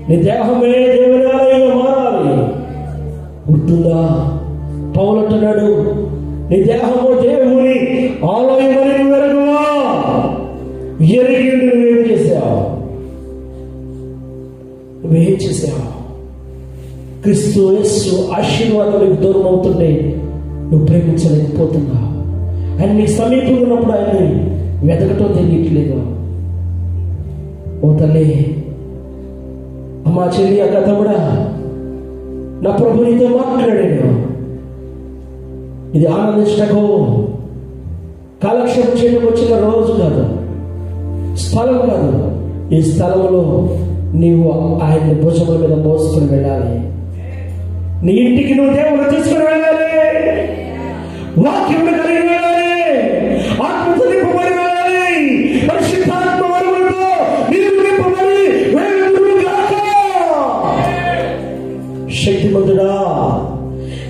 నీ దేహమే దేవుని ఆలయంగా మారాలి. గుర్తుందా? పౌలు అంటున్నాడు, నీ దేహము దేవుని ఆలయమని నువ్వు ఎరగవా? ఎరిగి నువ్వేం చేశావు? నువ్వేం చేశావు? క్రీస్తు యేసు ఆశీర్వాదాలకు దూరం అవుతుంటే నువ్వు ప్రేమించలేకపోతున్నావు. ఆయన నీ సమీపంలో ఉన్నప్పుడు ఆయన్ని వెతకటం తెలియట్లేదు. ఓ తల్లి, అమ్మా, చెల్లి, అక్క, తమ్ముడా, నా ప్రభు నీతో మాట్లాడాడు. ఇది ఆనందించటకు, కాలక్షేపం చేయడానికి వచ్చిన రోజు కాదు, స్థలం కాదు. ఈ స్థలంలో నీవు ఆయన్ని భుజముల మీద మోసుకుని వెళ్ళాలి. నీ ఇంటికి నువ్వు దేవుడు తీసుకుని వెళ్ళాలి. వాక్యం కలిగి వెళ్ళాలి. ఆత్మతో నింపబడి వెళ్ళాలి. పరిశుద్ధాత్మ వరములతో నీవు నింపబడి వెళ్ళుగాక. శక్తిమంతుడా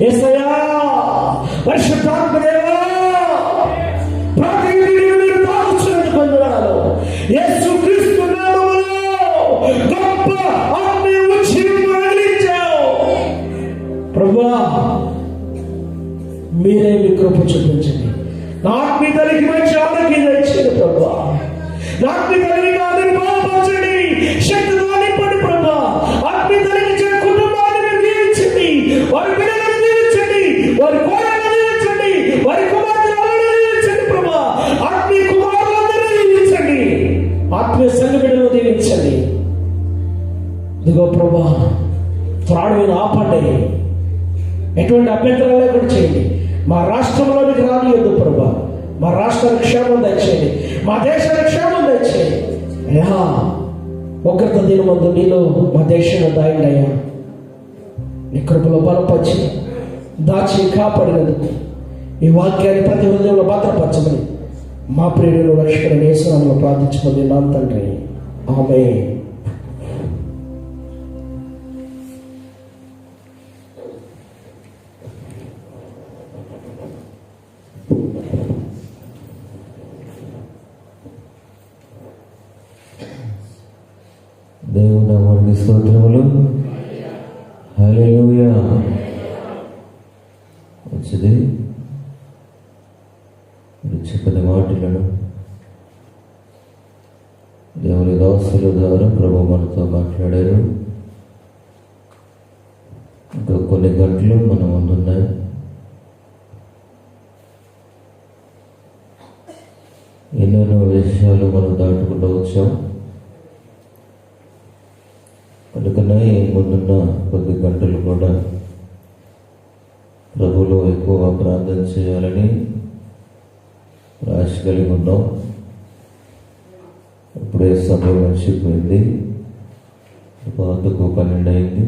యేసయ్యా, పరిశుద్ధాత్మ దేవా, మీరే మీ కృప చూపించండి. నా ఆత్మీయ తల్లికి మంచి ఆరోగ్యం ఇచ్చింది ప్రభా. నా ఆత్మీయ తల్లిని అందరినీ బాగుపరచండి, శక్తితో నింపండి ప్రభా. ఆత్మీయ తల్లికి ఇచ్చిన కుటుంబాన్ని మీరు దీవించండి, వారి పిల్లలను దీవించండి, వారి కోడలను దీవించండి, వారి కుమార్తెలను దీవించండి ప్రభా. ఆత్మీయ కుమారులందరినీ దీవించండి, ఆత్మీయ సంఘ బిడ్డలను దీవించండి. ఇదిగో ప్రభా, త్రాడు మీద ఆపండి, ఎటువంటి అభ్యంతరాలు లేకుండా చేయండి. మా రాష్ట్రంలోనికి రానియొద్దు ప్రభా. మా రాష్ట్రానికి క్షేమం దయచేయండి, మా దేశానికి క్షేమం దయచేయండి అయ్యా. ఒకరితో దీని ముందు నీలో మా దేశంలో దాయండి అయ్యా. నీ కృపలో బలపరిచి దాచి కాపాడినందుకు ఈ వాక్యాన్ని ప్రతి హృదయంలో భద్రపరచమని మా ప్రియులు రక్షకుడు యేసు నామములో ప్రార్థించుకుంది నా తండ్రి, ఆమేన్. దేవుని నామానికి స్తోత్రములు. హల్లెలూయా. మంచిది. చెప్పిన మాటలను దేవుని దాసుల ద్వారా ప్రభు మనతో మాట్లాడారు. ఇంకా కొన్ని గంటలు మన ముందున్నాయి. ఎన్నెన్నో విషయాలు మనం దాటుకుంటూ వచ్చాం. అందుకనే ముందున్న కొద్ది గంటలు కూడా ప్రభులో ఎక్కువ ప్రార్థన చేయాలని ఆశ కలిగి ఉన్నాం. ఇప్పుడే సమయం మర్చిపోయింది, పాతకు 12 అయింది.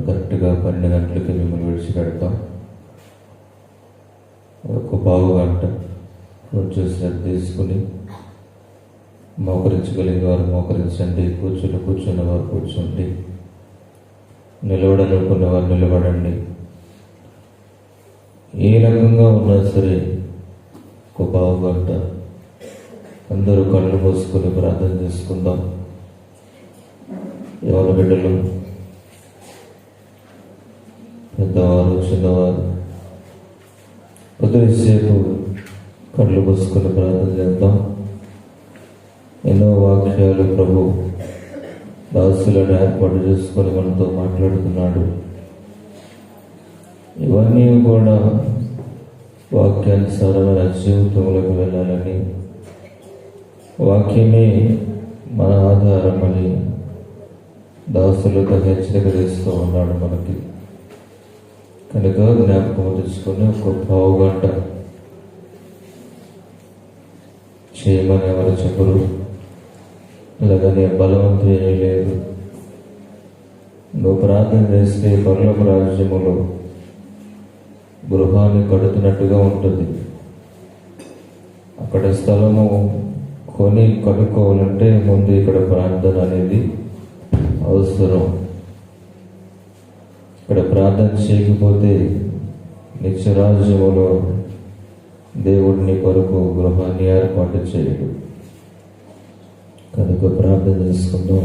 కరెక్ట్గా 12 గంటలకి మిమ్మల్ని విడిచిపెడతాం. ఒక పావు గంట కొంచెం శ్రద్ధ తీసుకుని మోకరించగలిగిన వారు మోకరించండి, కూర్చున్న వారు కూర్చోండి, నిలబడాలనుకున్న వారు నిలబడండి. ఏ రకంగా ఉన్నా సరే ఒక పావు గంట అందరూ కళ్ళు మూసుకొని ప్రార్థన చేసుకుందాం. ఎవరి బిడ్డలు, పెద్దవారు, చిన్నవారు కొద్దిసేపు కళ్ళు మూసుకొని ప్రార్థన చేద్దాం. ఎన్నో వాక్యాలు ప్రభు దాసులను ఏర్పాటు చేసుకొని మనతో మాట్లాడుతున్నాడు. ఇవన్నీ కూడా వాక్యానుసారమైన జీవితంలోకి వెళ్ళాలని, వాక్యమే మన ఆధారమని దాసులతో హెచ్చరిక చేస్తూ ఉన్నాడు మనకి. కనుక జ్ఞాపకం తెచ్చుకొని ఒక పావు గంట చేయమని ఎవరు చెప్పరు, అలాగనే బలవంతం ఏమీ లేదు. నువ్వు ప్రార్థన చేస్తే పరలోక రాజ్యములో గృహాన్ని కడుతున్నట్టుగా ఉంటుంది. అక్కడ స్థలము కనుక్కోవాలంటే ముందు ఇక్కడ ప్రార్థన అనేది అవసరం. ఇక్కడ ప్రార్థన చేయకపోతే నిత్యరాజ్యములో దేవుడిని కొరకు గృహాన్ని ఏర్పాటు చేయడు. కనుక ప్రార్థన చేసుకుందాం.